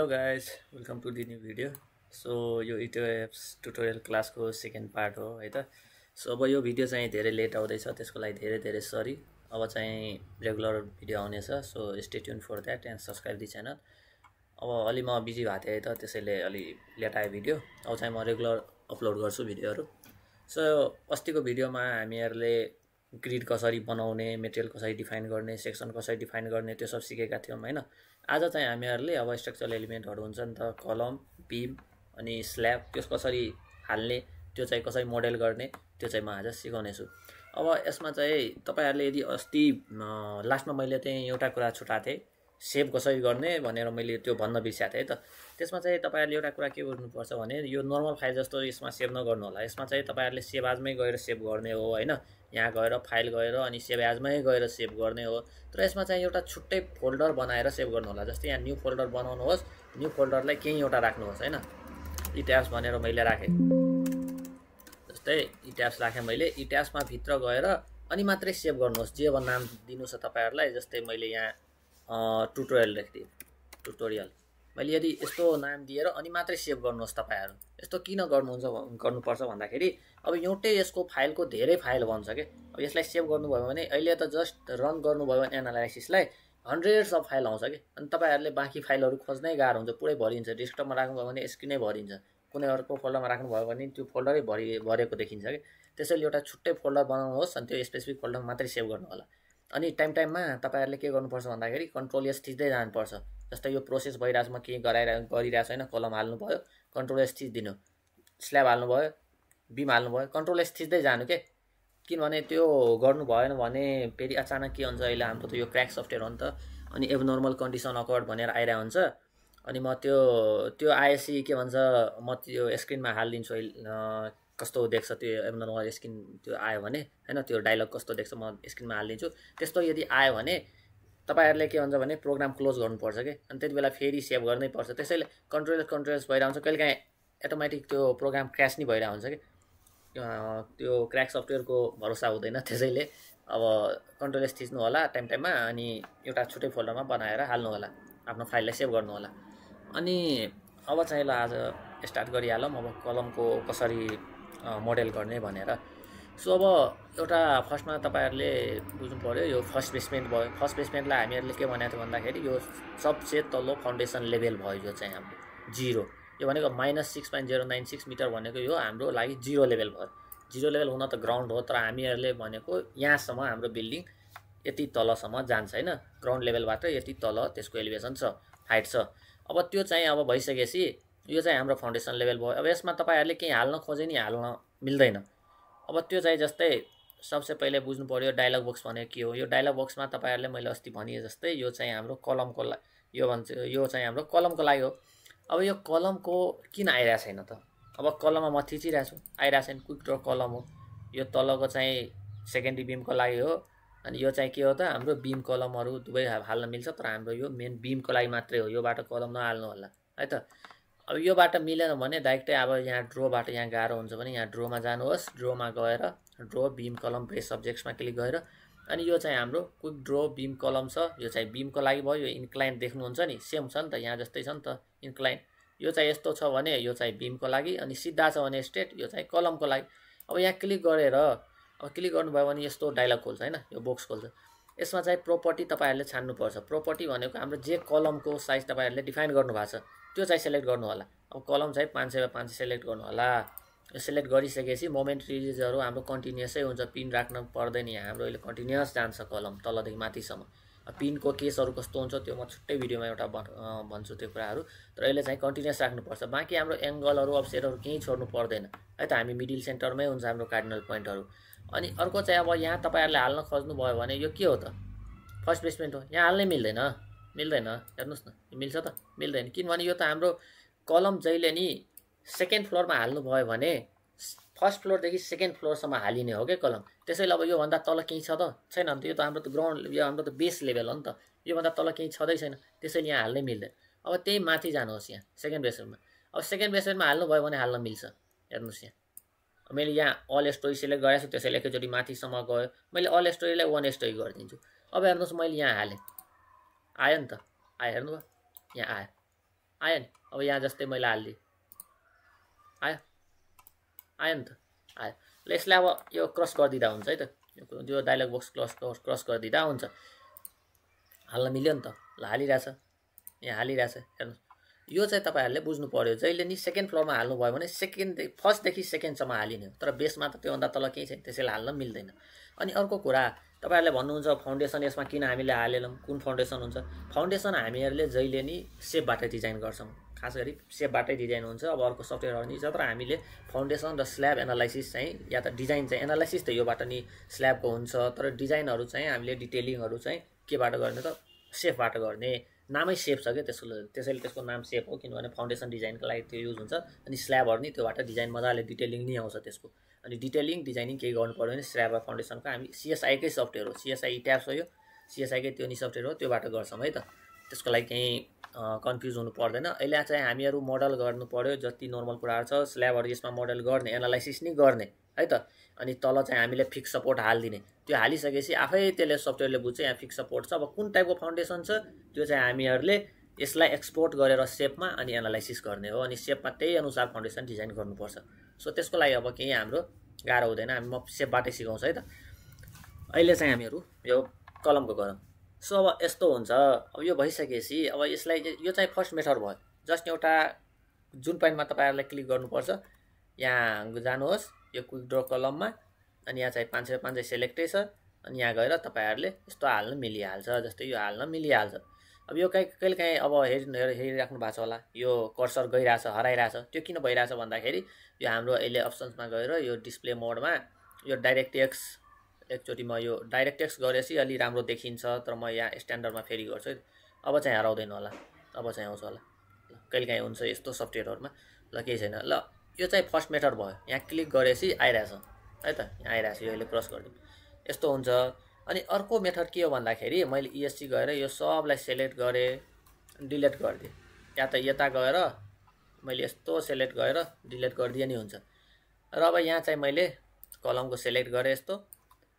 Hello guys, welcome to the new video. So यो ETFs tutorial क्लासको second part हो है त। सो अब यो भिडियो चाहिँ धेरै लेट आउँदैछ, त्यसको लागि धेरै सरी। अब चाहिँ रेगुलर भिडियो आउनेछ, so stay tune for that and subscribe the channel. अब अलि म बिजी भएको थिएँ त, त्यसैले अलि लेट आयो भिडियो। अब चाहिँ म रेगुलर अपलोड गर्छु भिडियोहरू। सो अस्तिको भिडियोमा हामीहरूले ग्रिड कसरी बनाउने, मेटेरियल कसरी डिफाइन गर्ने, सेक्सन कसरी डिफाइन गर्ने त्यो सब सिकेका थियौँ हैन। आज चाहिँ हामीहरूले अब स्ट्रक्चरल एलिमेन्टहरू हुन्छ नि त, कलम, बीम अनि स्ल्याब, त्यो कसरी हाल्ने, त्यो चाहिँ कसरी मोडेल गर्ने, त्यो चाहिँ म आज सिकाउने छु। अब यसमा चाहिँ तपाईहरुले यदि अस्ति लास्टमा मैले चाहिँ एउटा कुरा छुटाएको थिएँ, सेभ कसरी गर्ने भनेर मैले त्यो भन्न बिर्सेको थिएँ त। त्यसमा चाहिँ तपाईहरुले एउटा कुरा के गर्नुपर्छ भने यो नर्मल फाइल जस्तो यसमा सेभ नगर्नु होला। यसमा चाहिँ तपाईहरुले सेभ एजमै गएर सेभ गर्ने हो हैन। यहाँ गएर फाइल गएर अनि सेभ एजमै गएर सेभ गर्ने हो। तर यसमा चाहिँ एउटा छुट्टै फोल्डर बनाएर सेभ गर्नु होला। जस्तै यहाँ न्यू फोल्डर बनाउनुहोस्, न्यू फोल्डरलाई केही एउटा राख्नुहोस् हैन। इट्याब्स भनेर मैले राखेँ। जस्तै इट्याब्स राखेँ मैले। इट्याब्समा भित्र गएर अनि मात्रै सेभ गर्नुहोस्। जे नाम दिनु छ तपाईहरुलाई। जस्तै मैले यहाँ ट्युटोरियल लेख्दिए, ट्युटोरियल। मैले यदि यस्तो नाम दिएर अनि मात्रै सेभ गर्नुहोस् तपाईहरु। यस्तो किन गर्नुपर्छ भन्दाखेरि अब एउटै यसको फाइलको धेरै फाइल बन्छ के। अब यसलाई सेभ गर्नुभयो भने अहिले त जस्ट रन गर्नुभयो भने एनालाइसिसलाई हन्ड्रेड्स अफ फाइल आउँछ के। अनि तपाईहरुले बाँकी फाइलहरु खोज्नै गाह्रो हुन्छ, पुरै भरिन्छ। डेस्कटपमा राख्नुभयो भने स्क्रिनै भरिन्छ। कुनै अर्को फोल्डरमा राख्नुभयो भने त्यो फोल्डरै भरेको देखिन्छ के। त्यसैले एउटा छुट्टै फोल्डर बनाउनुहोस् अनि त्यो स्पेसिफिक फोल्डरमा मात्रै सेभ गर्नु होला। अनि टाइममा तपाईहरुले के गर्नुपर्छ भन्दाखेरि कन्ट्रोल एस थिच्दै जानुपर्छ। जस्तै यो प्रोसेस भइरहेछ, म के गरिरहेको छैन, कलम हाल्नु भयो, कन्ट्रोल एस थिच दिनु, स्ल्याब हाल्नु भयो, बीम हाल्नु भयो, कन्ट्रोल एस थिच्दै जानु के। किनभने त्यो गर्नु भएन भने फेरि अचानक के हुन्छ, अहिले हाम्रो त यो क्र्याक सफ्टवेयर हो नि त, अनि एबनर्मल कन्डिसन अकर्ड भनेर आइरहेको हुन्छ। अनि म त्यो आएपछि के भन्छ, म त्यो स्क्रिनमा हालिदिन्छु कस्तो देख्छ त्यो एबनर्मल स्क्रिन त्यो आयो भने हैन, त्यो डायलग कस्तो देख्छ म स्क्रिनमा हालिदिन्छु। त्यस्तो यदि आयो भने तपाईहरुले के भन्छ भने प्रोग्राम क्लोज गर्नुपर्छ के। अनि त्यति बेला फेरि सेभ गर्नै पर्छ। त्यसैले कन्ट्रोल्स भइरहन्छ। कहिलेकाहीँ अटोमेटिक त्यो प्रोग्राम क्र्यास नि भइरहेको हुन्छ के। त्यो क्र्याक सफ्टवेयरको भरोसा हुँदैन। त्यसैले अब कन्ट्रोल एस थिच्नु होला टाइममा, अनि एउटा छुट्टै फोल्डरमा बनाएर हाल्नु होला, आफ्नो फाइललाई सेभ गर्नु होला। अनि अब चाहिँ ल आज स्टार्ट गरिहालौँ अब कलमको कसरी मोडेल गर्ने भनेर। सो अब एउटा फर्स्टमा तपाईहरुले बुझ्नु पर्यो, यो फर्स्ट बेसमेन्ट भयो। फर्स्ट बेसमेन्टलाई हामीहरूले के भनेको थियो भन्दाखेरि यो सबसे तल्लो फाउन्डेसन लेभल भयो। यो चाहिँ हाम्रो 0, यो भनेको -6.096 मिटर भनेको यो हाम्रो लागि 0 लेभल भयो। 0 लेभल हुन त ग्राउन्ड हो, तर हामीहरूले भनेको यहाँसम्म हाम्रो बिल्डिङ यति तलसम्म जान्छ हैन। ग्राउन्ड लेभलबाट यति तल त्यसको एलिभेसन छ, हाइट छ। अब त्यो चाहिँ अब भइसकेपछि यो चाहिँ हाम्रो फाउन्डेसन लेभल भयो। अब यसमा तपाईहरुले केही हाल्न खोजे नि हाल्न मिल्दैन। अब त्यो चाहिँ जस्तै सबसे पहिले बुझ्नु पर्यो डायलग बक्स भनेको के हो। यो डायलग बक्समा तपाईहरुले मैले अस्ति भने जस्तै यो चाहिँ हाम्रो कलमको लागि, यो चाहिँ हाम्रो कलमको लागि हो। अब यो कलमको किन आइरहेको छैन त। अब कलममा म थिचिरहेको छु, आइरहेको छैन। क्विक ड्र कलम हो यो, तलको चाहिँ सेकेन्डरी बीमको लागि हो। अनि यो चाहिँ के हो त, हाम्रो बीम कलमहरू दुवै हाल्न मिल्छ, तर हाम्रो यो मेन बीमको लागि मात्रै हो। योबाट कलम नहाल्नु होला है त। अब योबाट मिलेन भने डाइरेक्टै अब यहाँ ड्रोबाट यहाँ गाह्रो हुन्छ भने यहाँ ड्रोमा जानुहोस्। ड्रोमा गएर ड्रो बीम कलम ब्रेस सब्जेक्ट्समा क्लिक गरेर अनि यो चाहिँ हाम्रो क्विक ड्रो बीम कलम छ। यो चाहिँ बीमको लागि भयो। यो इन्क्लाइन देख्नुहुन्छ नि, सेम छ नि त, यहाँ जस्तै छ नि त इन्क्लाइन। यो चाहिँ यस्तो छ भने यो चाहिँ बीमको लागि, अनि सिधा छ भने स्ट्रेट, यो चाहिँ कलमको लागि। अब यहाँ क्लिक गरेर अब क्लिक गर्नुभयो भने यस्तो डायलग खोल्छ हैन, यो बक्स खोल्छ। यसमा चाहिँ प्रोपर्टी तपाईहरुले छान्नुपर्छ। प्रोपर्टी भनेको हाम्रो जे कलमको साइज तपाईहरुले डिफाइन गर्नुभएको छ त्यो चाहिँ सेलेक्ट गर्नु होला। अब कलम चाहिँ 500x500 सेलेक्ट गर्नु होला। सेलेक्ट गरिसकेपछि मोमेन्ट रिलिजहरू हाम्रो कन्टिन्युसै हुन्छ, पिन राख्न पर्दैन। यहाँ हाम्रो अहिले कन्टिन्युस जान्छ कलम तलदेखि माथिसम्म। पिनको केसहरू कस्तो हुन्छ त्यो म छुट्टै भिडियोमा एउटा भन्छु त्यो कुराहरू। तर अहिले चाहिँ कन्टिन्युस राख्नुपर्छ। बाँकी हाम्रो एङ्गलहरू अफसेटहरू केही छोड्नु पर्दैन है त। हामी मिडल सेन्टरमै हुन्छ हाम्रो कार्डिनल पोइन्टहरू। अनि अर्को चाहिँ अब यहाँ तपाईहरुले हाल्न खोज्नु भयो भने यो के हो त, फर्स्ट बेसमेन्ट हो, यहाँ हाल्नै मिल्दैन। हेर्नुस् न, मिल्छ त, मिल्दैन। किनभने यो त हाम्रो कलम जहिले नि सेकेन्ड फ्लोरमा हाल्नु भयो भने फर्स्ट फ्लोरदेखि सेकेन्ड फ्लोरसम्म हालिने हो क्या कलम। त्यसैले अब योभन्दा तल केही छ त छैन नि त। यो त हाम्रो त ग्राउन्ड, यो हाम्रो त बेस लेभल हो नि त। योभन्दा तल केही छँदै छैन, त्यसैले यहाँ हाल्नै मिल्दैन। अब त्यही माथि जानुहोस् यहाँ सेकेन्ड बेसमेन्टमा। अब सेकेन्ड बेसमेन्टमा हाल्नुभयो भने हाल्न मिल्छ। हेर्नुहोस् यहाँ मैले यहाँ अल स्टोरी सेलेक्ट गरेको छु, त्यसैले एकैचोटि माथिसम्म गयो। मैले अल स्टोरीलाई 1 स्टोरी गरिदिन्छु। अब हेर्नुहोस् मैले यहाँ हालेँ, आयो नि त, आयो, हेर्नुभयो यहाँ आयो। आयो नि। अब यहाँ जस्तै मैले हालिदिएँ, आयो आयो नि त, आयो। ल यसलाई अब यो क्रस गरिदिँदा हुन्छ है त, यो डायलग बक्स क्रस गरिदिँदा हुन्छ। हाल्न मिल्यो नि त, ल हालिरहेछ, यहाँ हालिरहेछ हेर्नु। यो चाहिँ तपाईँहरूले बुझ्नु पऱ्यो, जहिले नि सेकेन्ड फ्लोरमा हाल्नुभयो भने फर्स्टदेखि सेकेन्डसम्म हालिने हो, तर बेसमा त त्योभन्दा तल केही छैन, त्यसैले हाल्न मिल्दैन। अनि अर्को कुरा, तपाईँहरूले भन्नुहुन्छ फाउन्डेसन यसमा किन हामीले हालेनौँ, कुन फाउन्डेसन हुन्छ? फाउन्डेसन हामीहरूले जहिले नि सेपबाटै डिजाइन गर्छौँ, खास गरी सेपबाटै डिजाइन हुन्छ। अब अर्को सफ्टवेयरहरू नि छ, तर हामीले फाउन्डेसन र स्ल्याब एनालाइसिस चाहिँ, या त डिजाइन चाहिँ एनालाइसिस त योबाट नि स्ल्याबको हुन्छ, तर डिजाइनहरू चाहिँ हामीले डिटेलिङहरू चाहिँ केबाट गर्ने त सेपबाट गर्ने। नामै सेप छ क्या त्यसैले त्यसको नाम सेप हो, किनभने फाउन्डेसन डिजाइनको लागि त्यो युज हुन्छ। अनि स्ल्याबहरू नि त्योबाट डिजाइन मजाले डिटेलिङ नि आउँछ त्यसको। अनि डिटेलिङ डिजाइनिङ केही गर्नु पऱ्यो भने स्ल्याब र फाउन्डेसनको हामी सिएसआईकै सफ्टवेयर हो, सिएसआई ट्याब्स हो, यो सिएसआईकै त्यो नि सफ्टवेयर हो, त्योबाट गर्छौँ है त। त्यसको लागि कहीँ कन्फ्युज हुनु पर्दैन। अहिले चाहिँ हामीहरू मोडल गर्नु पऱ्यो, जति नर्मल कुराहरू छ स्ल्याबहरू यसमा मोडल गर्ने, एनालाइसिस नि गर्ने है त। अनि तल चाहिँ हामीले फिक्स सपोर्ट हालिदिने, त्यो हालिसकेपछि आफै त्यसले सफ्टवेयरले बुझ्छ यहाँ फिक्स सपोर्ट छ। अब कुन टाइपको फाउन्डेसन छ त्यो चाहिँ हामीहरूले यसलाई एक्सपोर्ट गरेर सेपमा अनि एनालाइसिस गर्ने हो, अनि सेपमा त्यही अनुसार फाउन्डेसन डिजाइन गर्नुपर्छ। सो त्यसको लागि अब केही हाम्रो गाह्रो हुँदैन, हामी म सेपबाटै सिकाउँछु है त। अहिले चाहिँ हामीहरू यो कलमको गरौँ। सो अब यस्तो हुन्छ, अब यो भइसकेपछि अब यसलाई यो चाहिँ फर्स्ट मेथड भयो। जस्ट एउटा जुन पोइन्टमा तपाईँहरूलाई क्लिक गर्नुपर्छ, यहाँ जानुहोस् यो क्विक ड्र कलममा, अनि यहाँ चाहिँ 5/5 सेलेक्टै छ, अनि यहाँ गएर तपाईँहरूले यस्तो हाल्न मिलिहाल्छ, जस्तै यो हाल्न मिलिहाल्छ। अब यो कहिले अब हेरिराख्नु भएको छ होला, यो कर्सर गइरहेछ हराइरहेछ, त्यो किन भइरहेछ भन्दाखेरि यो हाम्रो अहिले अप्सन्समा गएर यो डिस्प्ले मोडमा यो डाइरेक्टएक्स, एकचोटि म यो डाइरेक्टएक्स गरेपछि अलि राम्रो देखिन्छ, तर म यहाँ स्ट्यान्डर्डमा फेरि गर्छु है। अब चाहिँ हराउँदैन होला, अब चाहिँ आउँछ होला, कहिलेकाहीँ हुन्छ यस्तो सफ्टवेयरहरूमा। ल केही छैन, ल यो चाहिँ फर्स्ट मेथड भयो, यहाँ क्लिक गरेपछि आइरहेछ है त, यहाँ आइरहेछ, यो अहिले क्रस गरिदिउँ, यस्तो हुन्छ। अनि अर्को मेथड के हो भन्दाखेरि मैले इएससी गएर यो सबलाई सेलेक्ट गरेँ, डिलिट गरिदिएँ, या त यता गएर मैले यस्तो सेलेक्ट गरेर डिलिट गरिदिए नि हुन्छ। र अब यहाँ चाहिँ मैले कलमको सेलेक्ट गरेँ यस्तो।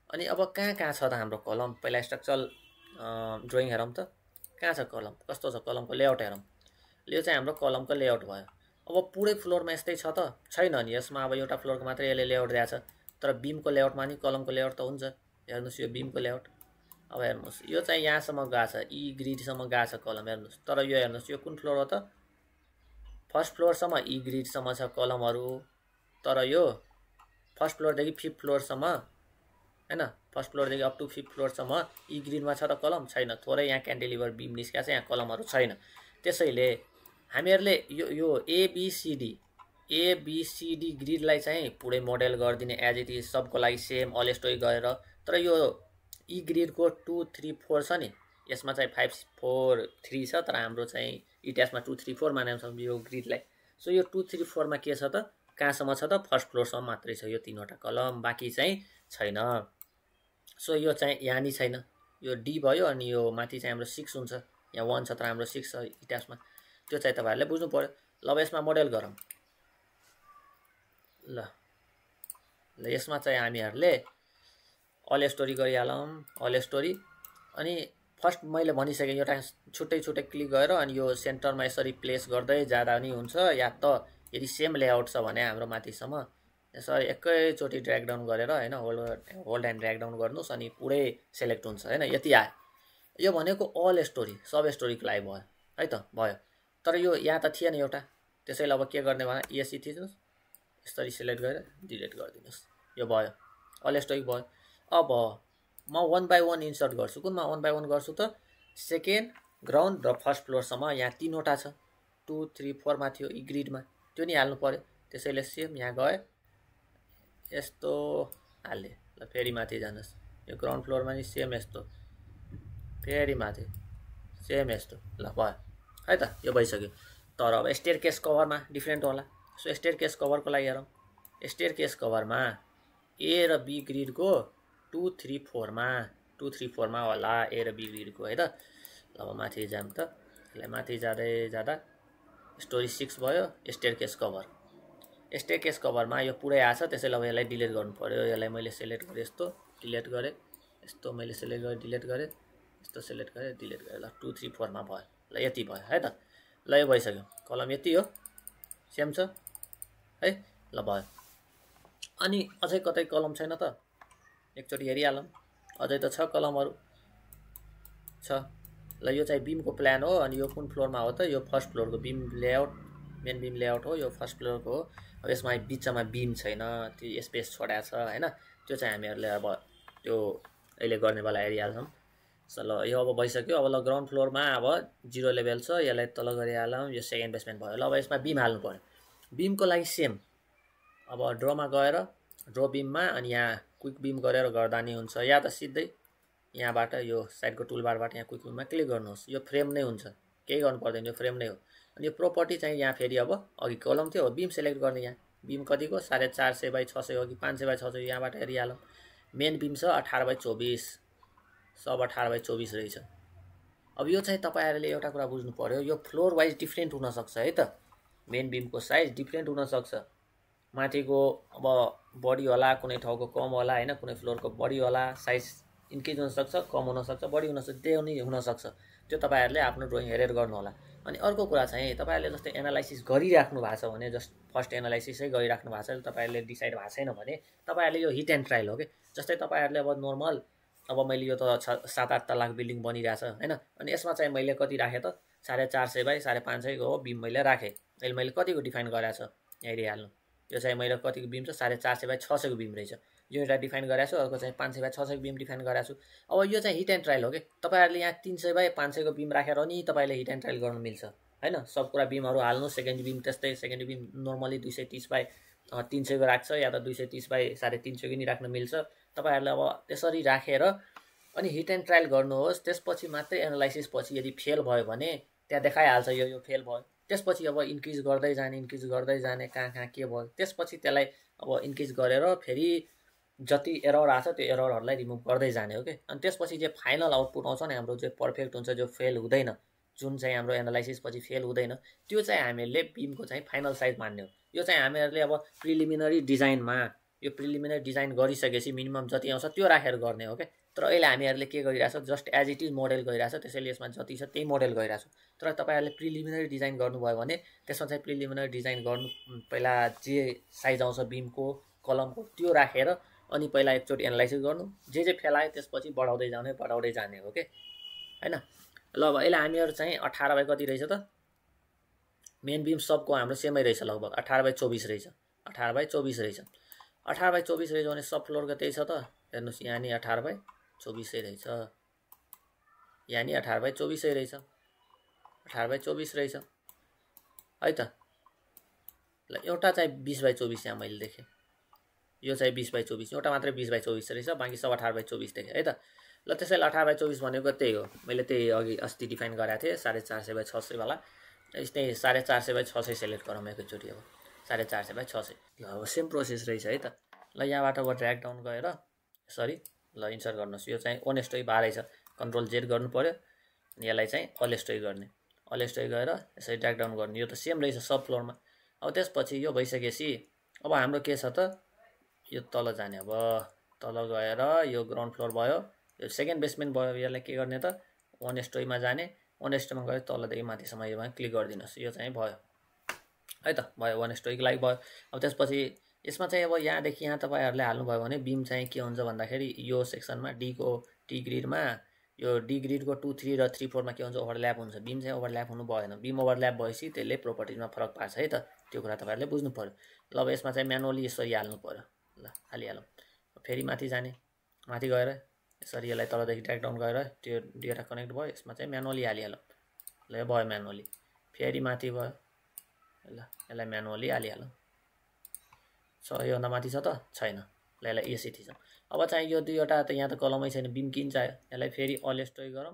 अनि अब कहाँ छ त हाम्रो कलम, पहिला स्ट्रक्चरल ड्रइङ हेरौँ त, कहाँ छ कलम, कस्तो छ कलमको लेआउट हेरौँ। यो चाहिँ हाम्रो कलमको लेआउट भयो। अब पुरै फ्लोरमा यस्तै छ त छैन नि, यसमा अब एउटा फ्लोरको मात्रै यसले लेआउट दिएको छ, तर बिमको लेआउटमा नि कलमको लेआउट त हुन्छ। हेर्नुहोस् यो बिमको लेआउट, अब हेर्नुहोस् यो चाहिँ यहाँसम्म गएको छ, ई ग्रिडसम्म गएको छ कलम, हेर्नुहोस्। तर यो हेर्नुहोस् यो कुन फ्लोर हो त, फर्स्ट फ्लोरसम्म ई ग्रिडसम्म छ कलमहरू, तर यो फर्स्ट फ्लोरदेखि 5th फ्लोरसम्म हैन, फर्स्ट फ्लोरदेखि अप टु 5th फ्लोरसम्म ई ग्रिडमा छ त कलम छैन, थोरै यहाँ क्यान्टिलिभर बिम निस्किएको छ, यहाँ कलमहरू छैन। त्यसैले हामीहरूले यो एबिसिडी ग्रिडलाई चाहिँ पुरै मोडेल गरिदिने एज इट इज, सबको लागि सेम अल स्टोरी गरेर। तर यो ई ग्रिडको 2, 3, 4 छ नि, यसमा चाहिँ 5, 4, 3 छ, तर हाम्रो चाहिँ ई ट्याब्समा 2, 3, 4 मानेको छ यो ग्रिडलाई। सो यो 2, 3, 4मा के छ त, कहाँसम्म छ त, फर्स्ट फ्लोरसम्म मात्रै छ यो 3वटा कलम, बाँकी चाहिँ छैन। सो यो चाहिँ यहाँ नि छैन, यो डी भयो। अनि यो माथि चाहिँ हाम्रो 6 हुन्छ, यहाँ 1 छ तर हाम्रो 6 छ ई ट्याब्समा, त्यो चाहिँ तपाईँहरूले बुझ्नु पऱ्यो। ल अब यसमा मोडेल गरौँ। ल यसमा चाहिँ हामीहरूले अल स्टोरी गरिहालौँ, अल स्टोरी। अनि फर्स्ट मैले भनिसकेँ एउटा छुट्टै क्लिक गरेर अनि यो सेन्टरमा यसरी प्लेस गर्दै जाँदा नि हुन्छ, या त यदि सेम लेआउट छ भने हाम्रो माथिसम्म यसरी एकैचोटि ड्र्याग डाउन गरेर हैन, होल्ड एन्ड ड्र्याग डाउन गर्नुहोस् अनि पुरै सेलेक्ट हुन्छ हैन, यति आयो। यो भनेको अल स्टोरी सब स्टोरीको लागि भयो है त, भयो। तर यो यहाँ त थिएन एउटा, त्यसैले अब के गर्ने भने इएससी थिच्नुहोस्, यसरी सेलेक्ट गरेर डिलिट गरिदिनुहोस्, यो भयो अल स्टोरी भयो। अब म 1 बाई 1 इन्सर्ट गर्छु, कुनमा 1 बाई 1 गर्छु त, सेकेन्ड, ग्राउन्ड र फर्स्ट फ्लोरसम्म। यहाँ 3वटा छ, 2, 3, 4मा थियो ई ग्रिडमा, त्यो नि हाल्नु पऱ्यो। त्यसैले सेम यहाँ गए यस्तो हाल्ने। ल फेरि माथि जानुहोस्, यो ग्राउन्ड फ्लोरमा नि सेम यस्तो, फेरि माथि सेम यस्तो, ल भयो है त, यो भइसक्यो। तर अब स्टेयर केस कभरमा डिफ्रेन्ट होला। सो स्टेयर केस कभरको लागि हेरौँ, स्टेयर केस कभरमा ए र बी ग्रिडको 2, 3, 4मा 2, 3, 4मा होला ए र बी ग्रिडको है त। अब माथि जाम त, यसलाई माथि जाँदै जाँदा स्टोरी 6 भयो, staircase cover. Staircase कभरमा यो पुरै आछ, त्यसैले अब यसलाई डिलिट गर्नु पर्यो। यसलाई मैले सेलेक्ट गरेँ यस्तो, डिलिट गरेँ, यस्तो मैले सेलेक्ट गरेँ डिलिट गरेँ, यस्तो सेलेक्ट गरेँ डिलिट गरेँ। ल 2, 3, 4मा भयो, ल यति भयो है त। ल यो भइसक्यो कलम यति हो सेम छ है ल भयो अनि अझै कतै कलम छैन त एकचोटि हेरिहालौँ अझै त छ कलमहरू छ ल यो चाहिँ बिमको प्लान हो अनि यो कुन फ्लोरमा हो त यो फर्स्ट फ्लोरको बिम लेआउट मेन बिम लेआउट हो यो फर्स्ट फ्लोरको हो अब यसमा बिचमा बिम छैन त्यो स्पेस छोडाएको छ हैन त्यो चाहिँ हामीहरूले अब त्यो अहिले गर्ने बेला हेरिहाल्छौँ ल यो अब भइसक्यो अब ल ग्राउन्ड फ्लोरमा अब 0 लेभल छ यसलाई तल गरिहालौँ यो सेकेन्ड बेसमेन्ट भयो ल अब यसमा बिम हाल्नु पर्यो बिमको लागि सेम अब ड्रमा गएर ड्र बिममा अनि यहाँ क्विक बिम गरेर गर्दा नि हुन्छ या त सिधै यहाँबाट यो साइडको टुलबारबाट यहाँ क्विक बिममा क्लिक गर्नुहोस् यो फ्रेम नै हुन्छ केही गर्नु पर्दैन यो फ्रेम नै हो अनि यो प्रोपर्टी चाहिँ यहाँ फेरि अब अघि कलम थियो बिम सेलेक्ट गर्ने यहाँ बिम कतिको 450 बाई 600 हो कि 500 बाई 600 यहाँबाट हेरिहालौँ मेन बिम छ 18 बाई 24 सब 18 बाई 24 रहेछ अब यो चाहिँ तपाईहरुले एउटा कुरा बुझ्नु पर्यो यो फ्लोर वाइज डिफरेन्ट हुन सक्छ है त मेन बिमको साइज डिफरेन्ट हुन सक्छ माथिको अब बडी होला कुनै ठाउँको कम होला हैन कुनै फ्लोरको बडी होला साइज इन्क्रिज हुन सक्छ कम हुन सक्छ बडी हुन सक्छ त्यो नि हुन सक्छ त्यो तपाईहरुले आफ्नो ड्राइङ हेरेर गर्नु होला अनि अर्को कुरा चाहिँ तपाईहरुले जस्तै एनालाइसिस गरिराख्नु भएको छ भने जस्ट फर्स्ट एनालाइसिसै गरिराख्नु भएको छ तपाईहरुले डिसाइड भएको छैन भने तपाईहरुले यो हिट एन्ड ट्रायल हो के जस्तै तपाईहरुले अब नर्मल अब मैले यो त 7-8 तलाक बिल्डिङ बनिरहेछ हैन अनि यसमा चाहिँ मैले कति राखे त 450 बाई 550 को हो बिम मैले राखे अहिले मैले कतिको डिफाइन गरेछ यहाँ हेरिहाल्नु यो चाहिँ मैले कतिको बिम छ 450 बाई 600 को बिम रहेछ यो एउटा डिफाइन गरेको छु अर्को चाहिँ 500 बाई 600 को बिम डिफाइन गरेको छु अब यो चाहिँ हिट एन्ड ट्रायल हो के तपाईहरुले यहाँ 300 बाई 500 को बिम राखेर नि तपाईले हिट एन्ड ट्रायल गर्न मिल्छ हैन सब कुरा बिमहरु हाल्नु सेकेन्ड बिम त्यस्तै सेकेन्ड बिम नर्मली 230 बाई 300 को राख्छ या त 230 बाई 350 को नि राख्न मिल्छ तपाईहरुले अब त्यसरी राखेर अनि हिट एन्ड ट्रायल गर्नुहोस् त्यसपछि मात्रै एनालाइसिस पछि यदि फेल भयो भने त्यहाँ देखाइहाल्छ यो फेल भयो त्यसपछि अब इन्क्रिज गर्दै जाने कहाँ के भयो त्यसपछि त्यसलाई अब इन्क्रिज गरेर फेरि जति एरर आछ त्यो एररहरुलाई रिमुभ गर्दै जाने हो के अनि त्यसपछि जे फाइनल आउटपुट आउँछ नि हाम्रो जो पर्फेक्ट हुन्छ जो फेल हुँदैन जुन चाहिँ हाम्रो एनालाइसिस पछि फेल हुँदैन त्यो चाहिँ हामीले बिमको चाहिँ फाइनल साइज मान्ने हो यो चाहिँ हामीहरूले अब प्रिलिमिनरी डिजाइनमा यो प्रिलिमिनरी डिजाइन गरिसकेपछि मिनिमम जति आउँछ त्यो राखेर गर्ने हो के तर अहिले हामीहरूले के गरिरहेछ just as it is model गरिरहेछ त्यसैले यसमा जति छ त्यही मोडल गरिरहेछ तर तपाईहरुले प्रिलिमिनरी डिजाइन गर्नुभयो भने त्यसमा चाहिँ प्रिलिमिनरी डिजाइन गर्नु पहिला जे साइज आउँछ बिमको कलमको त्यो राखेर अनि पहिला एकचोटि एनालाइसिस गर्नु जे फेल आयो त्यसपछि बढाउँदै जाने हो के हैन ल अब अहिले हामीहरु चाहिँ 18 बाई कति रहेछ त मेन बिम सबको हाम्रो सेमै रहेछ लगभग 18 बाई 24 रहेछ 18 बाई 24 रहेछ 18 बाई 24 रहेछ भने सब फ्लोरको त्यही छ त हेर्नुस् यहाँ नि 18 बाई 24 रहेछ यहाँ नि 18 बाई 24 रहेछ 18 बाई 24 रहेछ है त ल एउटा चाहिँ 20 बाई 24 यहाँ मैले देखे यो चाहिँ 20 बाई 24 एउटा मात्रै 20 बाई 24 रहेछ बाकी सब 18 बाई 24 देखे है त ल त्यसैले 18 बाई 24 भनेको त्यही हो मैले त्यही अघि अस्ति डिफाइन गरेको थिएँ 450 बाई 600 वाला यस्तै 450 बाई 600 सेलेक्ट गरौँ एकचोटि अब 450 बाई 600 ल अब सेम प्रोसेस रहेछ है त ल यहाँबाट अब ड्र्याग डाउन गएर सरी ल इन्सर्ट गर्नुहोस् यो चाहिँ ओन स्टोरी बारै छ कन्ट्रोल जेड गर्नु पर्यो अनि यसलाई चाहिँ अल स्टोरी गर्ने अल स्टोरी गएर यसरी ड्र्याग डाउन गर्ने यो त सेम रहेछ सब फ्लोरमा अब त्यसपछि यो भइसकेपछि अब हाम्रो के छ त यो तल जाने अब तल गएर यो ग्राउन्ड फ्लोर भयो यो सेकेन्ड बेसमेन्ट भयो यसलाई के गर्ने त वन स्टोरीमा जाने वन स्टोरीमा गएर तलदेखि माथिसम्म योमा क्लिक गरिदिनुहोस् यो चाहिँ भयो है त भयो वन स्टोरीको लागि भयो अब त्यसपछि यसमा चाहिँ अब यहाँदेखि यहाँ तपाईहरुले हाल्नुभयो भने बिम चाहिँ के हुन्छ भन्दाखेरि यो सेक्सनमा डी को टी ग्रिडमा यो डी ग्रिडको 2 3 र 3 4 मा के हुन्छ ओभरल्याप हुन्छ बिम चाहिँ ओभरल्याप हुनु भएन बिम ओभरल्याप भएपछि त्यसले प्रोपर्टिजमा फरक पार्छ है त त्यो कुरा तपाईहरुले बुझ्नु पर्यो ल अब यसमा चाहिँ म्यानुअली यसरी हाल्नु पर्यो ल हालिहालौँ फेरि माथि जाने माथि गएर यसरी यसलाई तलदेखि ड्र्याग डाउन गरेर त्यो डेटा कनेक्ट भयो यसमा चाहिँ म्यानुअली हालिहालौँ ल यो भयो म्यानुअली फेरि माथि भयो ल यसलाई म्यानुअली हालिहालौँ योभन्दा माथि छ त छैन ल यसलाई यसै थिचौँ अब चाहिँ यो दुईवटा त यहाँ त कलमै छैन बिम किन चाहियो यसलाई फेरि अल स्टोरी गरौँ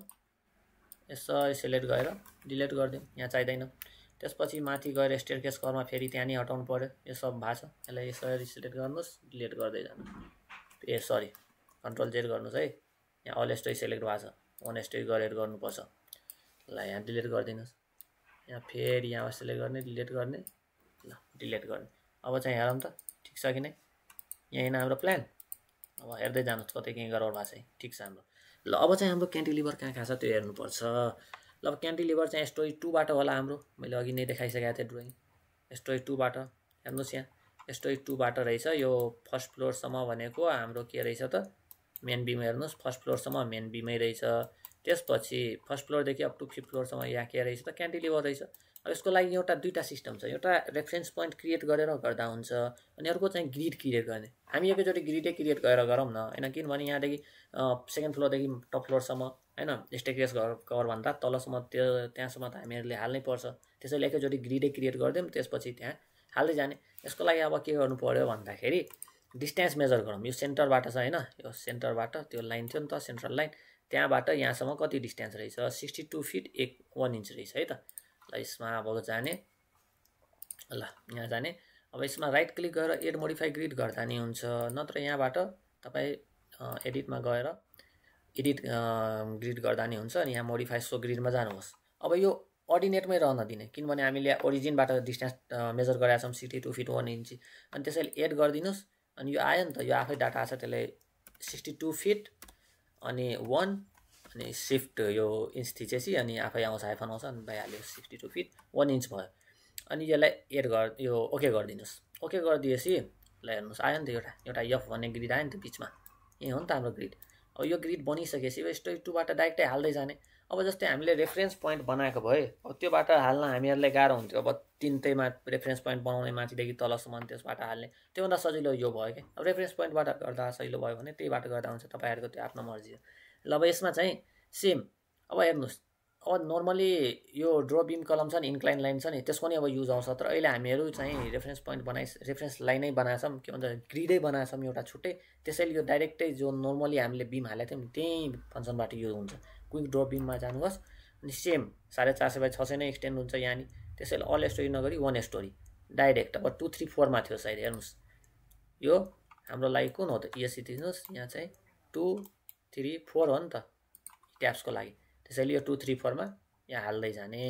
यसरी सिलेक्ट गरेर डिलिट गरिदिउँ यहाँ चाहिँदैन त्यसपछि माथि गएर स्टेयरकेस करमा फेरि त्यहाँ नि हटाउनु पर्यो यो सब भएको छ यसलाई यसरी सिलेक्ट गर्नुहोस् डिलिट गर्दै जानु ए सरी कन्ट्रोल जेड गर्नुहोस् है यहाँ अल स्टोरी सिलेक्ट भएको छ वन स्टोरी गरेर गर्नुपर्छ ल यहाँ डिलिट गरिदिनुहोस् यहाँ फेरि यहाँ सिलेक्ट गर्ने डिलिट गर्ने ल डिलिट गर्ने अब चाहिँ हेरौँ त ठिक छ कि नै यही नै हाम्रो प्लान अब हेर्दै जानुहोस् कतै केही गडबड भएको छ ठिक छ हाम्रो ल अब चाहिँ हाम्रो क्यान्टिलिभर कहाँ छ त्यो हेर्नुपर्छ ल अब क्यान्टिलिभर चाहिँ स्टोरी 2 बाट होला हाम्रो, मैले अघि नै देखाइसकेको थिएँ ड्रइङ। स्टोरी 2 बाट हेर्नुहोस्, यहाँ स्टोरी 2 बाट रहेछ। यो फर्स्ट फ्लोरसम्म भनेको हाम्रो के रहेछ त, मेन बिम। हेर्नुहोस् फर्स्ट फ्लोरसम्म मेन बिमै रहेछ। त्यसपछि फर्स्ट फ्लोरदेखि अप टु 5th फ्लोरसम्म यहाँ के रहेछ त, क्यान्टिलिभर रहेछ। अब यसको लागि एउटा दुईटा सिस्टम छ, एउटा रेफरेन्स पोइन्ट क्रिएट गरेर गर्दा हुन्छ, अनि अर्को चाहिँ ग्रिड क्रिएट गर्ने। हामी एकैचोटि ग्रिडै क्रिएट गरेर गरौँ न हैन, किनभने यहाँदेखि 2nd फ्लोरदेखि टप फ्लोरसम्म हैन, स्टेयरकेस घरभन्दा तलसम्म त्यहाँसम्म त हामीहरूले हाल्नै पर्छ। त्यसैले एकैचोटि ग्रिडै क्रिएट गरिदिउँ, त्यसपछि त्यहाँ हाल्दै जाने। यसको लागि अब के गर्नु पर्यो भन्दाखेरि डिस्टेन्स मेजर गरौँ। यो सेन्टरबाट छ हैन, यो सेन्टरबाट त्यो लाइन थियो नि त, सेन्ट्रल लाइन, त्यहाँबाट यहाँसम्म कति डिस्टेन्स रहेछ, 62 फिट 1 इन्च रहेछ है त। ल यसमा अब जाने, ल यहाँ जाने। अब यसमा राइट क्लिक गरेर एड मोडिफाई ग्रिड गर्दा नि हुन्छ, नत्र यहाँबाट तपाईँ एडिटमा गएर एडिट ग्रिड गर्दा नि हुन्छ, अनि यहाँ मोडिफाई सो ग्रिडमा जानुहोस्। अब यो अर्डिनेटमै रहन दिने, किनभने हामीले ओरिजिनबाट डिस्टेन्स मेजर गरेका छौँ 62 फिट 1 इन्च, अनि त्यसैले एड गरिदिनुहोस्। अनि यो आयो नि त, यो आफै डाटा आछ, त्यसले 62 फिट अनि 1 अनि सिफ्ट यो इन्च थिचेपछि अनि आफै आउँछ, हाइफन आउँछ, अनि भइहाल्यो 62 फिट 1 इन्च भयो। अनि यसलाई एड यो ओके गरिदिनुहोस्। ओके गरिदिएपछि ल हेर्नुहोस् आयो नि त, एउटा एफ भन्ने ग्रिड आयो नि त बिचमा, यही हो नि त हाम्रो ग्रिड। अब यो ग्रिड बनिसकेपछि स्टोरी 2 बाट डाइरेक्टै हाल्दै जाने। अब जस्तै हामीले रेफरेन्स पोइन्ट बनाएको भए अब त्योबाट हाल्न हामीहरूलाई गाह्रो हुन्थ्यो। अब तिनटैमा रेफरेन्स पोइन्ट बनाउने, माथिदेखि तलसम्म त्यसबाट हाल्ने, त्योभन्दा सजिलो यो भयो क्या। अब रेफरेन्स पोइन्टबाट गर्दा सजिलो भयो भने त्यहीबाट गर्दा हुन्छ, तपाईँहरूको त्यो आफ्नो मर्जी हो। ल अब यसमा चाहिँ सेम, अब हेर्नुहोस्, अब नर्मली यो ड्र बिम कलम छ नि, इन्क्लाइन लाइन छ नि, त्यसको नि अब युज आउँछ। तर अहिले हामीहरू चाहिँ रेफरेन्स पोइन्ट रेफरेन्स लाइनै बनाएछौँ, के भन्छ ग्रिडै बनाएछौँ एउटा छुट्टै। त्यसैले यो डाइरेक्टै जो नर्मली हामीले बिम हालेको थियौँ त्यही फङ्सनबाट युज हुन्छ। क्विक ड्र बिममा जानुहोस्, अनि सेम 450 बाइ 600 नै एक्सटेन्ड हुन्छ यहाँ नि। त्यसैले अल स्टोरी नगरी 1 स्टोरी डाइरेक्ट। अब 2, 3, 4 मा थियो सायद, हेर्नुहोस् यो हाम्रो लागि कुन हो त, यसि दिनुहोस्, यहाँ चाहिँ 2, 3, 4 हो नि त ट्याब्सको लागि। त्यसैले यो 2, 3, 4 मा यहाँ हाल्दै जाने,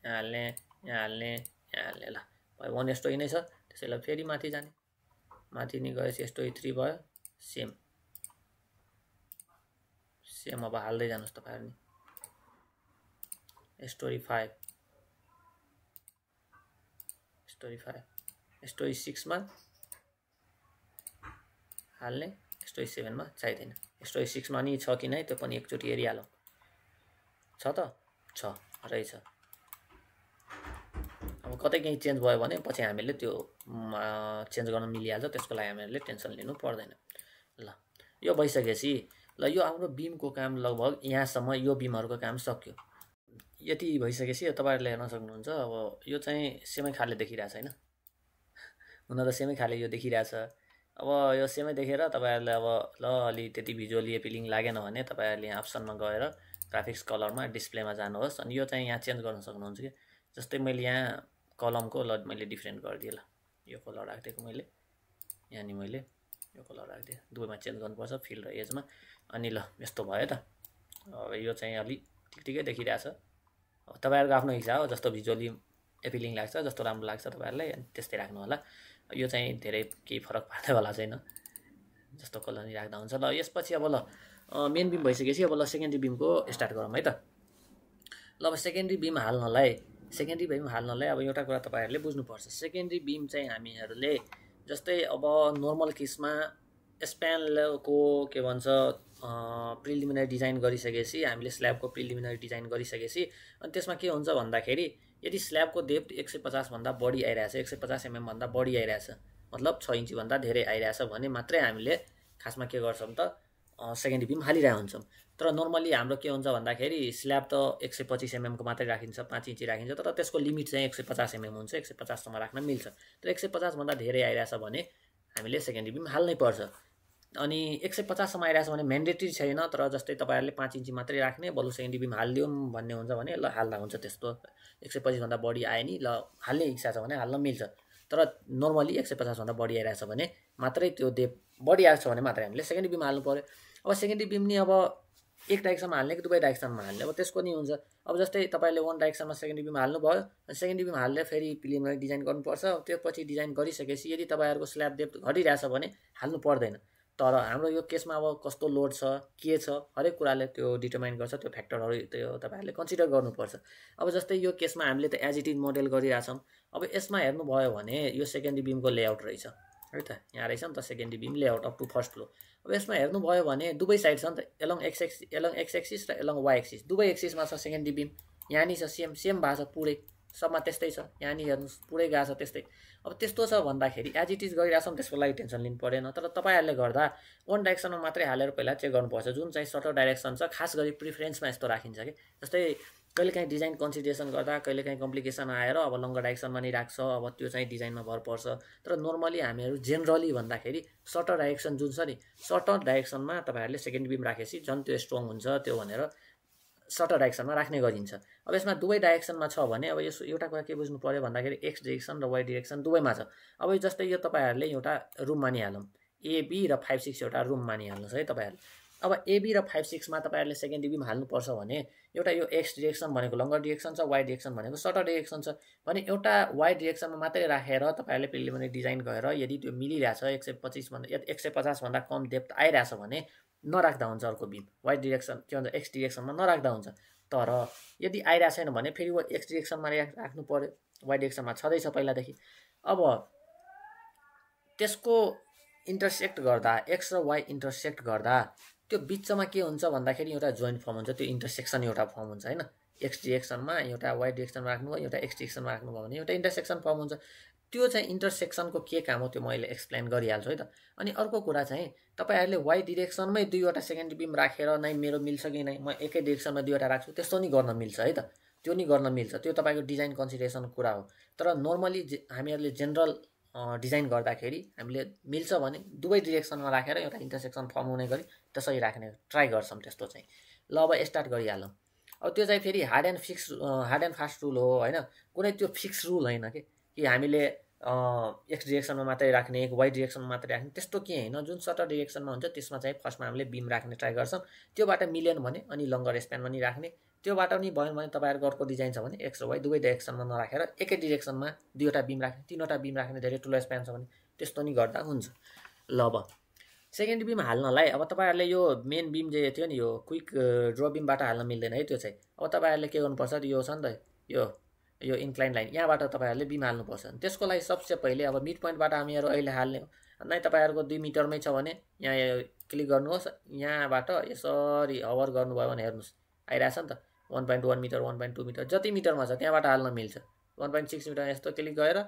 यहाँ हाल्ने, यहाँ हाल्ने, यहाँ हाल्ने। ल भयो 1 स्टोरी नै छ। त्यसैले फेरि माथि जाने, माथि नि गएपछि स्टोरी 3 भयो, सेम सेम। अब हाल्दै जानुहोस् तपाईँहरू नि, स्टोरी 5, स्टोरी 5, स्टोरी 6 मा हाल्ने, स्टोरी 7 मा चाहिँदैन। स्टोरी 6 मा नि छ कि नै त्यो पनि एकचोटि हेरिहालौँ, छ त, छ रहेछ। अब कतै केही चेन्ज भयो भने पछि हामीले त्यो चेन्ज गर्न मिलिहाल्छ, त्यसको लागि हामीले टेन्सन लिनु पर्दैन। ल यो भइसकेपछि ल यो हाम्रो बिमको काम लगभग यहाँसम्म, यो बिमहरूको काम सक्यो। यति भइसकेपछि तपाईँहरूले हेर्न सक्नुहुन्छ। अब यो चाहिँ सेमै खाले देखिरहेछ होइन, हुन त सेमै खाले यो देखिरहेछ। अब यो सेमै देखेर तपाईँहरूले अब ल अलि त्यति भिजुअली एपिलिङ लागेन भने तपाईँहरूले यहाँ अप्सनमा गएर ग्राफिक्स कलरमा डिस्प्लेमा जानुहोस्, अनि यो चाहिँ यहाँ चेन्ज गर्न सक्नुहुन्छ कि। जस्तै मैले यहाँ कलमको ल मैले डिफ्रेन्ट गरिदिएँ, ल यो कलर राखिदिएको मैले, यहाँ नि मैले यो कलर राखिदिएँ, दुवैमा चेन्ज गर्नुपर्छ फिल र एजमा। अनि ल यस्तो भयो त। अब यो चाहिँ अलि ठिकै देखिरहेछ। अब तपाईँहरूको आफ्नो इच्छा हो, जस्तो भिजुअली एपिलिङ लाग्छ, जस्तो राम्रो लाग्छ तपाईँहरूलाई त्यस्तै राख्नु होला। यो चाहिँ धेरै केही फरक पार्दैवाला छैन, जस्तो कलर नि राख्दा हुन्छ। ल यसपछि अब ल मेन बिम भइसकेपछि अब ल सेकेन्डरी बिमको स्टार्ट गरौँ है त। ल अब सेकेन्डरी बिम हाल्नलाई अब एउटा कुरा तपाईँहरूले बुझ्नुपर्छ। सेकेन्डरी बिम चाहिँ हामीहरूले जस्तै अब नर्मल केसमा स्प्यानको के भन्छ प्रिलिमिनरी डिजाइन गरिसकेपछि, हामीले स्ल्याबको प्रिलिमिनरी डिजाइन गरिसकेपछि, अनि त्यसमा के हुन्छ भन्दाखेरि यदि स्ल्याबको डेप्थ 150 भन्दा बढी आइरहेछ, 150 mm भन्दा बढी आइरहेछ, मतलब 6 इन्च भन्दा धेरै आइरहेछ भने मात्रै हामीले खासमा के गर्छौँ त सेकेन्डरी बिम हालिरहेको हुन्छौँ। तर नर्मली हाम्रो के हुन्छ भन्दाखेरि स्ल्याब त 125 mm को मात्रै राखिन्छ, 5 इन्ची राखिन्छ, तर त्यसको लिमिट चाहिँ 150 mm हुन्छ, 150 सम्म राख्न मिल्छ। तर 150 भन्दा धेरै आइरहेछ भने हामीले सेकेन्डरी बिम हाल्नै पर्छ। अनि 150 सम्म आइरहेछ भने म्यान्डेटरी छैन, तर जस्तै तपाईँहरूले 5 इन्ची मात्रै राख्ने, बरु सेकेन्डरी बिम हालिदिउँ भन्ने हुन्छ भने ल हाल्दा हुन्छ। त्यस्तो 125 भन्दा बढी आयो नि, ल हाल्ने इच्छा छ भने हाल्न मिल्छ। तर नर्मली 150 भन्दा बढी आइरहेछ भने मात्रै, त्यो डेप बढी आएको छ भने मात्रै हामीले सेकेन्डरी बिम हाल्नु पर्यो। अब सेकेन्डरी बिम नि अब एक डाइरेक्सनमा हाल्ने कि दुवै डाइरेक्सनमा हाल्ने, अब त्यसको नि हुन्छ। अब जस्तै तपाईँले 1 डाइरेक्सनमा सेकेन्डरी बिम हाल्नुभयो, सेकेन्डरी बिम हाल्दै फेरि प्रिलिमिनरी डिजाइन गर्नुपर्छ। त्यो पछि डिजाइन गरिसकेपछि यदि तपाईँहरूको स्ल्याब डेप्थ घटिरहेछ भने हाल्नु पर्दैन। तर हाम्रो यो केसमा अब कस्तो लोड छ के छ हरेक कुराले त्यो डिटरमाइन गर्छ, त्यो फ्याक्टरहरू त्यो तपाईहरुले कन्सिडर गर्नुपर्छ। अब जस्तै यो केसमा हामीले त एज इट इज मोडेल गरिरहेछौँ। अब यसमा हेर्नुभयो भने यो सेकेन्डरी बिमको लेआउट रहेछ है त, यहाँ रहेछ नि त secondary beam layout up to first floor. अब यसमा हेर्नुभयो भने दुवै साइड छ नि त, एलोङ एक्स एक्सिस र एलोङ वाइ एक्सिस, दुवै एक्सिसमा छ सेकेन्डरी बिम। यहाँ नि छ सेम भएको छ पुरै, सबमा त्यस्तै छ। यहाँ नि हेर्नुहोस् पुरै गएको छ त्यस्तै। अब त्यस्तो छ भन्दाखेरि एज इट इज गरिरहेछौँ, त्यसको लागि टेन्सन लिनु परेन। तर तपाईँहरूले गर्दा वान डाइरेक्सनमा मात्रै हालेर पहिला चेक गर्नुपर्छ, जुन चाहिँ सर्टर डाइरेक्सन छ। खास गरी प्रिफरेन्समा यस्तो राखिन्छ कि जस्तै कहिलेकाहीँ डिजाइन कन्सिडरेसन गर्दा कहिलेकाहीँ कम्प्लिकेसन आएर अब लङ्गर डाइरेक्सनमा नि राख्छ, अब त्यो चाहिँ डिजाइनमा भर पर्छ। तर नर्मली हामीहरू जेनरली भन्दाखेरि सर्टर डाइरेक्सन जुन छ नि, सर्टर डाइरेक्सनमा तपाईँहरूले सेकेन्ड बिम राखेपछि झन् त्यो स्ट्रङ हुन्छ, त्यो भनेर सर्टर डाइरेक्सनमा राख्ने गरिन्छ। अब यसमा दुवै डाइरेक्सनमा छ भने अब यसो एउटा कुरा के बुझ्नु पर्यो भन्दाखेरि एक्स डिरेक्सन र वाइ डिरेक्सन दुवैमा छ। अब जस्तै यो तपाईँहरूले एउटा रुम मानिहालौँ, एबी र 5-6 एउटा रुम मानिहाल्नुहोस् है तपाईँहरूले। अब एबी र 5-6 मा तपाईँहरूले सेकेन्डरी बिम हाल्नुपर्छ भने एउटा यो एक्स डिरेक्सन भनेको लङ्गर डिरेक्सन छ, वाइ डिरेक्सन भनेको सर्टर डिरेक्सन छ भने एउटा वाइ डिरेक्सनमा मात्रै राखेर तपाईँहरूले प्रिलिमिनरी डिजाइन गरेर यदि त्यो मिलिरहेछ 125 भन्दा 150 भन्दा कम डेप्थ आइरहेछ भने नराख्दा हुन्छ अर्को बिम, वाइ डिरेक्सन के भन्छ एक्स डिरेक्सनमा नराख्दा हुन्छ। तर यदि आइरहेको छैन भने फेरि एक्स डिरेक्सनमा राख्नु पर्यो, वाइ डिरेक्सनमा छँदैछ पहिलादेखि। अब त्यसको इन्टरसेक्ट गर्दा एक्स र वाइ इन्टरसेक्ट गर्दा त्यो बिचमा के हुन्छ भन्दाखेरि एउटा जोइन्ट फर्म हुन्छ, त्यो इन्टरसेक्सन एउटा फर्म हुन्छ हैन। एक्स डिरेक्सनमा एउटा वाइ डिरेक्सनमा राख्नुभयो, एउटा एक्स डिरेक्सनमा राख्नुभयो भने एउटा इन्टरसेक्सन फर्म हुन्छ। त्यो चाहिँ इन्टरसेक्सनको के काम हो त्यो मैले एक्सप्लेन गरिहाल्छु है त। अनि अर्को कुरा चाहिँ तपाईहरुले वाइ डिरेक्सनमै दुईवटा सेकेन्डरी बिम राखेर नै मेरो मिल्छ कि नै म एकै डिरेक्सनमा दुईवटा राख्छु त्यस्तो नि गर्न मिल्छ है त, त्यो नि गर्न मिल्छ। त्यो तपाईको डिजाइन कन्सिडरेसनको कुरा हो। तर नर्मली हामीहरूले जेनरल डिजाइन गर्दाखेरि हामीले मिल्छ भने दुवै डिरेक्सनमा राखेर एउटा इन्टरसेक्सन फर्म हुने गरी त्यसरी राख्ने ट्राई गर्छौँ त्यस्तो चाहिँ। ल अब स्टार्ट गरिहालौँ। अब त्यो चाहिँ फेरि हार्ड एन्ड फास्ट रुल हो हैन, कुनै त्यो फिक्स रुल हैन कि हामीले एक्स डिरेक्सनमा मात्रै राख्ने वाइ डिरेक्सनमा मात्रै राख्ने त्यस्तो के हैन। जुन सर्टर डिरेक्सनमा हुन्छ त्यसमा चाहिँ फर्स्टमा हामीले बिम राख्ने ट्राई गर्छौँ। त्योबाट मिलेन भने अनि लङ्गर स्प्यानमा नि राख्ने, त्योबाट नि भएन भने तपाईहरुको अर्को डिजाइन छ भने एक्स र वाइ दुवै डिरेक्सनमा नराखेर एकै डिरेक्सनमा दुईवटा बिम राख्ने, तीनवटा बिम राख्ने, धेरै ठुलो स्प्यान छ भने त्यस्तो नि गर्दा हुन्छ। ल अब सेकेन्ड बिम हाल्नलाई अब तपाईहरुले यो मेन बिम जे थियो नि यो क्विक ड्र बिमबाट हाल्न मिल्दैन है त्यो चाहिँ। अब तपाईहरुले के गर्नुपर्छ यो छ नि त यो इन्क्लाइन लाइन, यहाँबाट तपाईहरुले बिम हाल्नुपर्छ। त्यसको लागि सबसे पहिले अब मिड पोइन्टबाट हामीहरु अहिले हाल्ने हो। नै तपाईहरुको 2 मिटरमै छ भने यहाँ क्लिक गर्नुहोस्, यहाँबाट यसरी हवर गर्नुभयो भने हेर्नुस् आइराछ नि त 1.1 मिटर 1.2 मिटर जति मिटरमा छ त्यहाँबाट हाल्न मिल्छ। 1.6 मिटर यस्तो क्लिक गरेर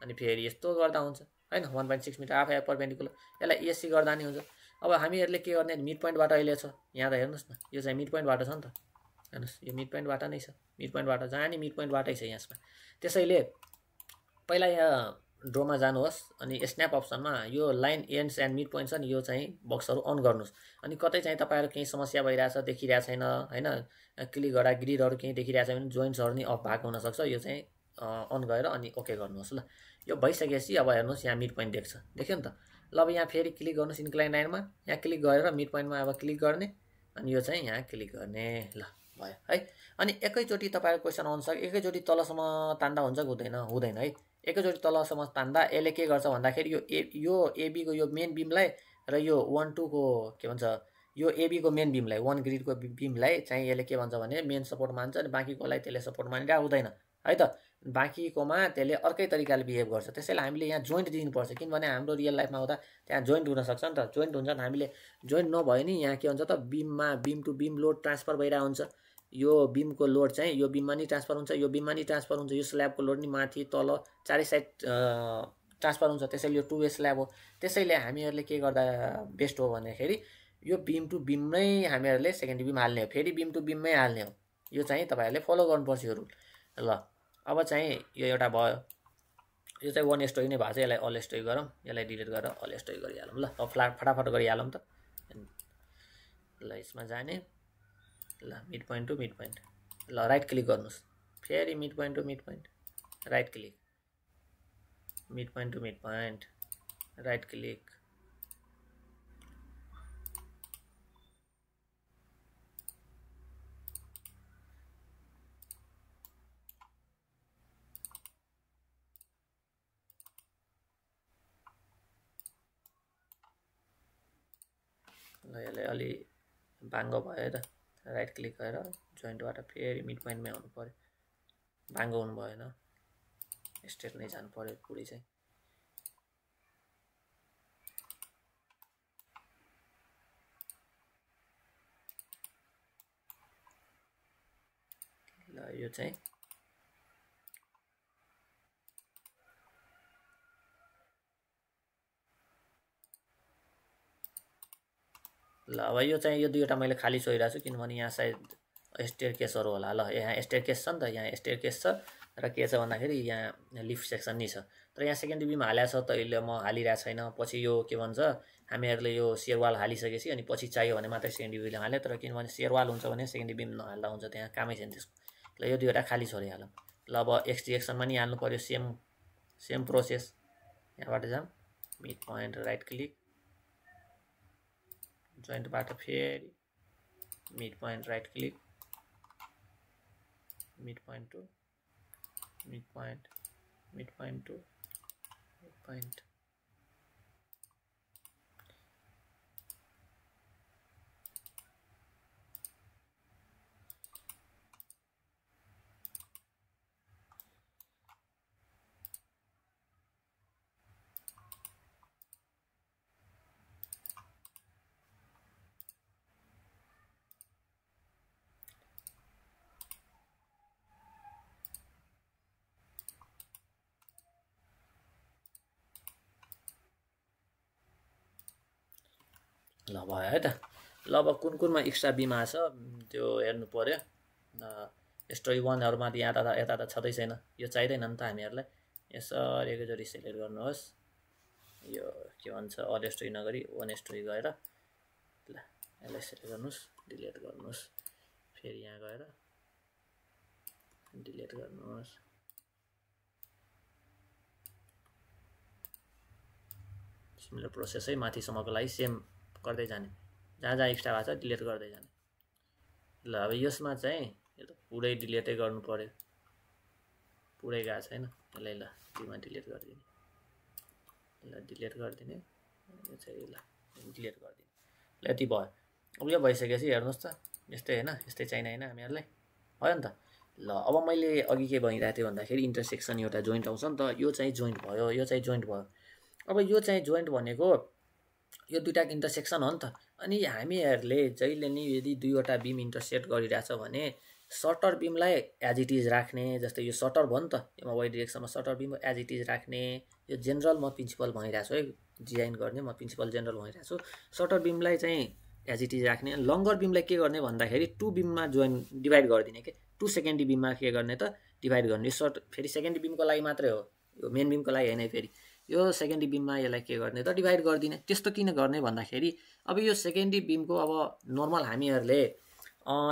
अनि फेरि यस्तो गर्दा हुन्छ हैन। 1.6 मिटर आफै परपेन्डिकुलर, यसलाई एससी गर्दा नि हुन्छ। अब हामीहरुले के गर्ने मिड पोइन्टबाट अहिले छ, यहाँ त हेर्नुस् न यो चाहिँ मिड पोइन्टबाट छ नि त, हेर्नुस् यो मिड पोइन्टबाट नै छ, मिड पोइन्टबाट जहाँ नि मिड पोइन्टबाटै छ यसमा। त्यसैले पहिला यहाँ ड्रोमा जानुहोस् अनि स्न्याप अप्सनमा यो line ends and mid point छ नि यो चाहिँ बक्सहरु अन गर्नुस्। अनि कतै चाहिँ तपाईहरु केही समस्या भइराछ देखिरहेको छैन हैन, क्लिक गर्दा ग्रिडहरु केही देखिरहेको छैन भने जोइन्ट्सहरु नि अफ भएको हुन सक्छ, यो चाहिँ अन गरेर अनि ओके गर्नुहोस्। ल यो भइसकेपछि अब हेर्नुस् यहाँ मिड पोइन्ट देख्छ, देख्यो नि त। ल अब यहाँ फेरि क्लिक गर्नुस् इन्क्लाइन लाइनमा, यहाँ क्लिक गरेर मिड पोइन्टमा अब क्लिक गर्ने अनि यो चाहिँ यहाँ क्लिक गर्ने। ल भयो है। अनि एकैचोटी तपाईहरुको क्वेशन अनुसार एकैचोटी तलसम्म तान्दा हुन्छ कि हुँदैन है। एकैचोटी तलसम्म तान्दा यसले के गर्छ भन्दाखेरि यो एबी को यो मेन बिमलाई र यो 1-2 को के भन्छ यो एबी को मेन बिमलाई 1 ग्रिडको बिमलाई चाहिँ यसले के भन्छ भने मेन सपोर्ट मान्छ अनि बाँकीकोलाई त्यसले सपोर्ट मानिरा हुँदैन है त। बाँकीकोमा त्यसले अर्कै तरिकाले बिहेभ गर्छ। त्यसैले हामीले यहाँ जोइन्ट दिनुपर्छ, किनभने हाम्रो रियल लाइफमा हुँदा त्यहाँ जोइन्ट हुन सक्छ नि त। जोइन्ट हुन्छ नि, हामीले जोइन्ट नभए नि यहाँ के हुन्छ त बिममा बिम टु बिम लोड ट्रान्सफर भइरहेको हुन्छ। यो बिमको लोड चाहिँ यो बिममा नि ट्रान्सफर हुन्छ, यो बिममा नि ट्रान्सफर हुन्छ, यो स्ल्याबको लोड नि माथि तल चारै साइड ट्रान्सफर हुन्छ। त्यसैले यो 2 वे स्ल्याब हो। त्यसैले हामीहरूले के गर्दा बेस्ट हो भन्दाखेरि यो बिम टु बिममै हामीहरूले सेकेन्डरी बिम हाल्ने हो, फेरि बिम टु बिममै हाल्ने हो। यो चाहिँ तपाईहरुले फलो गर्नुपर्छ यो रुल। ल अब चाहिँ यो एउटा भयो, यो चाहिँ 1 स्टोरी नै भएको छ, यसलाई अल स्टोरी गरौँ, यसलाई डिलिट गरेर अल स्टोरी गरिहालौँ। ल अब फटाफट गरिहालौँ त। ल यसमा जाने, ल mid point to mid point, ल राइट क्लिक गर्नुस्, फेरि mid point to mid point right click, mid point to mid point right click, ल यसलाई अलि बाङ्गो भयो त राइट क्लिक गरेर जोइन्टबाट फेरि मिड पोइन्टमै आउनु पर्यो बाङ्गो हुनु भएन स्ट्रेट नै जानु पर्यो पुरै चाहिँ ल यो चाहिँ ल अब यो चाहिँ यो दुईवटा मैले खाली छोइरहेको छु किनभने यहाँ सायद स्टेयरकेसहरु होला ल यहाँ स्टेयरकेस छ नि त यहाँ स्टेयरकेस छ र के छ भन्दाखेरि यहाँ लिफ्ट सेक्सन नि छ तर यहाँ सेकेन्डरी बिम हालेको छ त अहिले म हालिरहेको छैन पछि यो के भन्छ हामीहरूले यो सेयरवाल हालिसकेपछि अनि पछि चाहियो भने मात्रै सेकेन्डरी बिम हाल्ने तर किनभने सेयरवाल हुन्छ भने सेकेन्डरी बिम नहाल्दा हुन्छ त्यहाँ कामै छैन त्यसको ल यो दुईवटा खाली छोडिहालौँ ल अब एक्स डिरेक्सनमा नि हाल्नु पर्यो सेम प्रोसेस यहाँबाट जाम मिड पोइन्ट राइट क्लिक जोइन्टबाट फेरि mid point right click mid point to mid point to mid point ल भयो है त ल अब कुनमा एक्स्ट्रा बिम आछ त्यो हेर्नु पर्यो स्टोरी 1 हरुमा यता त छदै छैन यो चाहिदैन नि त हामीहरुलाई यसरी एकैचोटी सिलेक्ट गर्नुहोस् यो के भन्छ अल स्टोरी नगरी वन स्टोरी गएर ल यसलाई सिलेक्ट गर्नुहोस् डिलिट गर्नुहोस् फेरि यहाँ गएर डिलिट गर्नुहोस् सिमिलर प्रोसेस है माथिसम्मको लागि सेम गर्दै जाने जहाँ एक्स्ट्रा भएको छ डिलिट गर्दै जाने ल अब यसमा चाहिँ यो त पुरै डिलिटै गर्नु पर्यो पुरै गएको छैन यसलाई ल तीमा डिलिट गरिदिने ल डिलिट गरिदिने यो चाहिँ ल डिलिट गरिदिने ल यति भयो अब यो भइसकेपछि हेर्नुहोस् त यस्तै हैन यस्तै चाहिने हैन हामीहरुलाई भयो नि त ल अब मैले अघि के भनिरहेको थिएँ भन्दाखेरि इन्टरसेक्सन एउटा जोइन्ट आउँछ नि त यो चाहिँ जोइन्ट भयो यो चाहिँ जोइन्ट भयो अब यो चाहिँ जोइन्ट भनेको यो दुईटा इन्टरसेक्सन हो नि त अनि हामीहरुले जहिले नि यदि दुईवटा बिम इन्टरसेक्ट गरिरहेछ भने सर्टर बिमलाई एज इट इज राख्ने जस्तै यो सर्टर भयो नि त यसमा वाइ डाइरेक्सनमा shorter beam as it is राख्ने यो जेनरल म प्रिन्सिपल भनिरहेको छु है डिजाइन गर्ने म प्रिन्सिपल जेनरल भनिरहेको छु सर्टर बिमलाई चाहिँ एज इट इज राख्ने लङ्गर बिमलाई के गर्ने भन्दाखेरि टु बिममा डिभाइड गरिदिने के टु सेकेन्डरी बिममा के गर्ने त डिभाइड गर्ने सर्ट फेरि सेकेन्डरी बिमको लागि मात्रै हो यो मेन बिमको लागि हैन फेरि यो सेकेन्डरी बिममा यसलाई के गर्ने त डिभाइड गर्दिने त्यस्तो किन गर्ने भन्दाखेरि अब यो सेकेन्डरी बिमको अब नर्मल हामीहरुले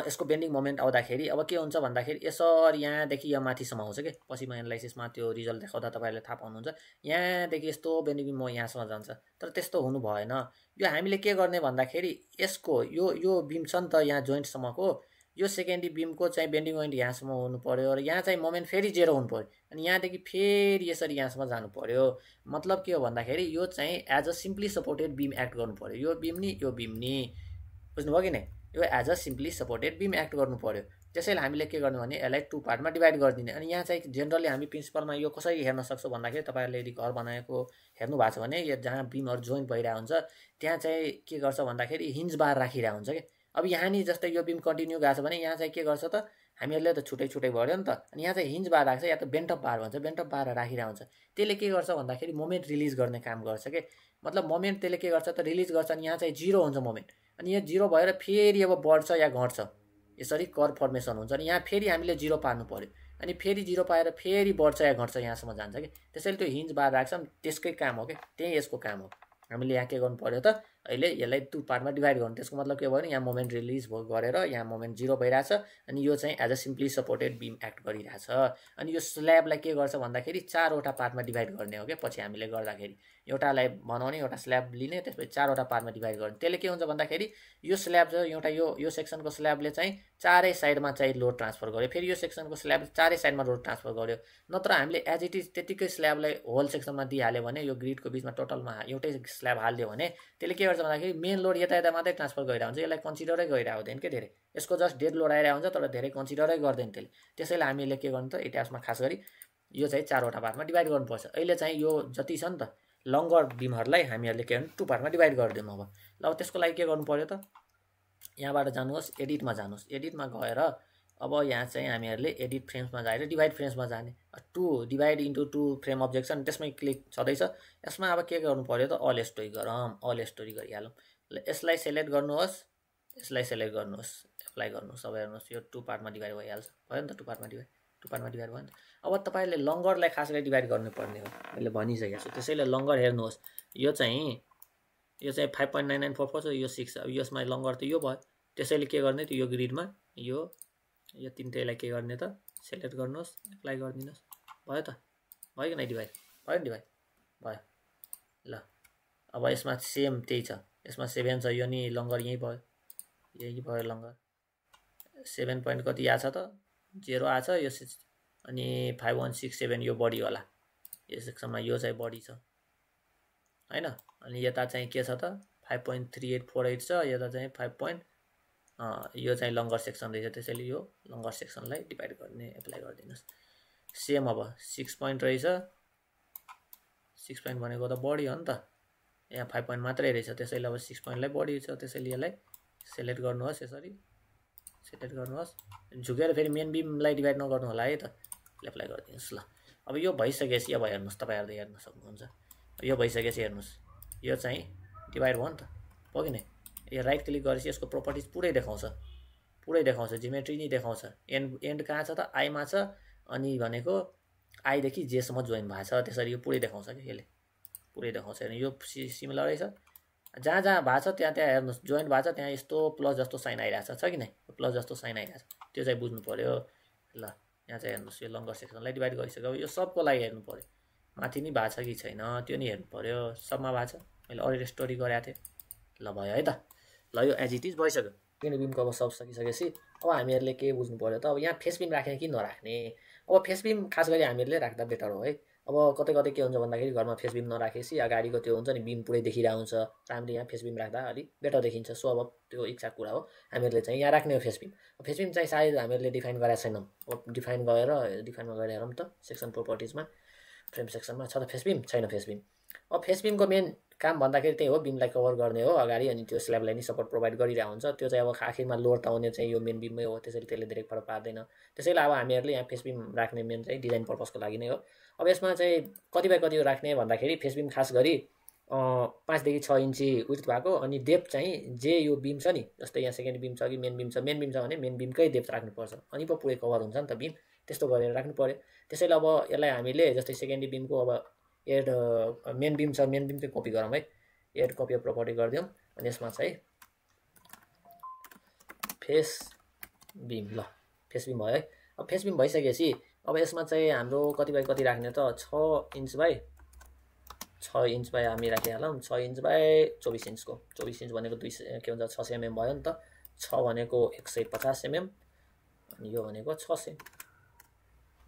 यसको बेन्डिङ मोमेन्ट आउँदाखेरि अब के हुन्छ भन्दाखेरि यसरी यहाँदेखि यहाँ माथिसम्म आउँछ के पछि म एनालाइसिसमा त्यो रिजल्ट देखाउँदा तपाईहरुले थाहा पाउनुहुन्छ यहाँदेखि यस्तो बेन्डिङ बिम यहाँसम्म जान्छ तर त्यस्तो हुनु भएन यो हामीले के गर्ने भन्दाखेरि यसको यो बिम छ नि त यहाँ जोइन्टसम्मको यो सेकेन्डरी बिमको चाहिँ बेन्डिङ मोमेन्ट यहाँसम्म हुनु पर्यो र यहाँ चाहिँ मोमेन्ट फेरि जेरो हुनु पर्यो अनि यहाँदेखि फेरि यसरी यहाँसम्म जानु पर्यो मतलब के हो भन्दाखेरि यो चाहिँ as a simply supported beam act गर्नु पर्यो यो बिम नि बुझ्नुभयो कि नै यो as a simply supported beam act गर्नु पर्यो त्यसैले हामीले के गर्ने भने यसलाई टु पार्टमा डिभाइड गरिदिने अनि यहाँ चाहिँ जेनरली हामी प्रिन्सिपलमा यो कसरी हेर्न सक्छौँ भन्दाखेरि तपाईहरुले यदि घर बनाएको हेर्नु भएको छ भने यो जहाँ बिमहरु जोइन्ट भइरहेको हुन्छ त्यहाँ चाहिँ के गर्छ भन्दाखेरि हिन्ज बार राखिरहेको हुन्छ के अब यहाँ नि जस्तै यो बिम कन्टिन्यू गएको छ भने यहाँ चाहिँ के गर्छ त हामीहरुले त छुट्टै छुट्टै भर्यो नि त अनि यहाँ चाहिँ हिन्ज बार राख्छ या त बेन्ट अफ बार भन्छ बेन्ट अफ बार राखिरहेको हुन्छ त्यसले के गर्छ भन्दाखेरि मोमेन्ट रिलिज गर्ने काम गर्छ के मतलब मोमेन्ट त्यसले के गर्छ त रिलिज गर्छ अनि यहाँ चाहिँ जिरो हुन्छ मोमेन्ट अनि यहाँ जिरो भएर फेरि अब बढ्छ या घट्छ यसरी कर्भ फर्मेसन हुन्छ अनि यहाँ फेरि हामीले जिरो पार्नु पर्यो अनि फेरि जिरो पाएर फेरि बढ्छ या घट्छ यहाँसम्म जान्छ कि त्यसैले त्यो हिन्ज बार राख्छ त्यसकै काम हो के त्यही यसको काम हो हामीले यहाँ के गर्नु पर्यो त अहिले यसलाई टु पार्टमा डिभाइड गर्नु त्यसको मतलब के भयो भने यहाँ मोमेन्ट रिलिज गरेर यहाँ मोमेन्ट जिरो भइरहेछ अनि यो चाहिँ as a simply supported beam act गरिरहेछ अनि यो स्ल्याबलाई के गर्छ भन्दाखेरि चारवटा पार्टमा डिभाइड गर्ने हो क्या पछि हामीले गर्दाखेरि एउटालाई बनाउने एउटा स्ल्याब लिने त्यसपछि चारवटा पार्टमा डिभाइड गर्ने त्यसले के हुन्छ भन्दाखेरि यो स्ल्याब चाहिँ एउटा यो सेक्सनको स्ल्याबले चाहिँ चारै साइडमा चाहिँ लोड ट्रान्सफर गर्यो फेरि यो सेक्सनको स्ल्याब चारै साइडमा लोड ट्रान्सफर गर्यो नत्र हामीले एज इट इज त्यतिकै स्ल्याबलाई होल सेक्सनमा दिइहाल्यो भने यो ग्रिडको बिचमा टोटलमा एउटै स्ल्याब हाल्दियो भने त्यसले के गर्छ भन्दाखेरि मेन लोड यता यता मात्रै ट्रान्सफर गरिरहेको हुन्छ, यसलाई कन्सिडरै गरिरहेको हुँदैन के धेरै, यसको जस्ट डेड लोड आइरहेको हुन्छ तर धेरै कन्सिडरै गर्दैन त्यसले। त्यसैले हामीले के गर्नु त इट्याप्समा खास गरी यो चाहिँ 4वटा पार्टमा डिभाइड गर्नुपर्छ। अहिले चाहिँ यो जति छ नि त लङ्गर बिमहरूलाई हामीहरूले के गर्नु 2 पार्टमा डिभाइड गरिदिउँ अब। ल त्यसको लागि के गर्नु पर्यो त, यहाँबाट जानुहोस् एडिटमा जानुहोस्, एडिटमा गएर अब यहाँ चाहिँ हामीहरूले एडिट फ्रेम्समा जाएर डिभाइड फ्रेम्समा जाने 2 डिभाइड इन्टु 2 फ्रेम अब्जेक्ट छ नि त्यसमै क्लिक छँदैछ। यसमा अब के गर्नु पर्यो त अल स्टोरी गरौँ, अल स्टोरी गरिहालौँ। ल यसलाई सेलेक्ट गर्नुहोस्, यसलाई सेलेक्ट गर्नुहोस्, एप्लाई गर्नुहोस्। अब हेर्नुहोस् यो 2 पार्टमा डिभाइड भइहाल्छ, भयो नि त 2 पार्टमा डिभाइड भयो नि त। अब तपाईँले लङ्गरलाई खास गरी डिभाइड गर्नुपर्ने हो, मैले भनिसकेको छु। त्यसैले लङ्गर हेर्नुहोस्, यो चाहिँ 5.9944 छ, यो 6 छ। अब यसमा लङ्गर त यो भयो, त्यसैले के गर्ने त यो ग्रिडमा यो तिनटैलाई के गर्ने त सेलेक्ट गर्नुहोस्, एप्लाई गरिदिनुहोस्, भयो त, भयो कि नै डिभाइड, भयो नि डिभाइड भयो। ल अब यसमा सेम त्यही छ, यसमा 7 छ, यो नि लङ्गर यही भयो लङ्गर 7 पोइन्ट कति आछ त 0 आछ यो, अनि 5167 यो बडी होला, यो सेक्सनमा यो चाहिँ बडी छ हैन। अनि यता चाहिँ के छ त 5.3848 छ, यता चाहिँ 5. यो चाहिँ लङ्गर सेक्सन रहेछ, त्यसैले यो लङ्गर सेक्सनलाई डिभाइड गर्ने, एप्लाई गरिदिनुहोस्। सेम अब 6 पोइन्ट रहेछ, 6 पोइन्ट भनेको त बढी हो नि त, यहाँ 5 पोइन्ट मात्रै रहेछ, त्यसैले अब 6 पोइन्टलाई बढी छ, त्यसैले यसलाई सेलेक्ट गर्नुहोस्, यसरी सेलेक्ट गर्नुहोस्, झुकेर फेरि मेन बिमलाई डिभाइड नगर्नु होला है त, एप्लाई गरिदिनुहोस्। ल अब यो भइसकेपछि अब हेर्नुहोस्, तपाईँहरूले हेर्न सक्नुहुन्छ, यो भइसकेपछि हेर्नुहोस् यो चाहिँ डिभाइड भयो नि त, हो कि नै। यो राइट क्लिक गरेपछि यसको प्रोपर्टिज पुरै देखाउँछ, जियोमेट्री नै देखाउँछ। एन्ड कहाँ छ त आईमा छ, अनि भनेको आईदेखि जेसम्म जोइन भएको छ, त्यसरी यो पुरै देखाउँछ कि यसले पुरै देखाउँछ। हेर्नु यो सिमिलर रहेछ, जहाँ जहाँ भएको छ त्यहाँ हेर्नुहोस् जोइन भएको छ, त्यहाँ यस्तो प्लस जस्तो साइन आइरहेको छ कि नै, प्लस जस्तो साइन आइरहेको छ, त्यो चाहिँ बुझ्नु पर्यो। ल यहाँ चाहिँ हेर्नुहोस् यो लङ्गर सेक्सनलाई डिभाइड गरिसक्यो, यो सबको लागि हेर्नु पर्यो, माथि नि भएको छ कि छैन त्यो नि हेर्नु पर्यो, सबमा भएको छ, मैले अरू स्टोरी गरेको थिएँ। ल भयो है त, ल यो एज इट इज भइसक्यो। किन बिमको अब सब सकिसकेपछि अब हामीहरूले के बुझ्नु पर्यो त, अब यहाँ फेस बिम राख्ने कि नराख्ने। अब फेस बिम खास गरी हामीहरूले राख्दा बेटर हो है। अब कतै कतै के हुन्छ भन्दाखेरि घरमा फेस बिम नराखेपछि अगाडिको त्यो हुन्छ नि बिम पुरै देखिरहेको हुन्छ, र हामीले यहाँ फेस बिम राख्दा अलिक बेटर देखिन्छ। सो अब त्यो इच्छा कुरा हो, हामीहरूले चाहिँ यहाँ राख्ने हो फेस बिम। फेस बिम चाहिँ सायद हामीहरूले डिफाइन गरेका छैनौँ, अब डिफाइनमा गएर हेरौँ त, सेक्सन प्रोपर्टिजमा फ्रेम सेक्सनमा छ त फेस बिम, छैन फेस बिम। अब फेस बिमको मेन काम भन्दाखेरि त्यही हो, बिमलाई कभर गर्ने हो अगाडि, अनि त्यो स्ल्याबलाई नि सपोर्ट प्रोभाइड गरिरहेको हुन्छ। त्यो चाहिँ अब आखिरमा लोड त आउने चाहिँ यो मेन बिममै हो, त्यसैले त्यसले धेरै फरक पार्दैन। त्यसैले अब हामीहरूले यहाँ फेस बिम राख्ने मेन चाहिँ डिजाइन पर्पजको लागि नै हो। अब यसमा चाहिँ कति राख्ने भन्दाखेरि फेस बिम खास गरी 5 देखि 6 इन्ची विड्थ भएको, अनि डेप्थ चाहिँ जे यो बिम छ नि, जस्तै यहाँ सेकेन्ड बिम छ कि मेन बिम छ भने मेन बिमकै डेप्थ राख्नुपर्छ, अनि पो पुरै कभर हुन्छ नि त बिम, त्यस्तो गरेर राख्नु पर्यो। त्यसैले अब यसलाई हामीले जस्तै सेकेन्ड बिमको अब एड मेन बिम छ, मेन बिम चाहिँ कपी गरौँ है, एड कपी प्रपर्टी गरिदिउँ, अनि यसमा चाहिँ फेस बिम, ल फेस बिम भयो है। अब फेस बिम भइसकेपछि अब यसमा चाहिँ हाम्रो कति राख्ने त 6 इन्च बाई हामी राखिहालौँ, 6 इन्च बाई 24 इन्चको, 24 इन्च भनेको 600 mm भयो नि त, 6 भनेको 150 mm, अनि यो भनेको 600,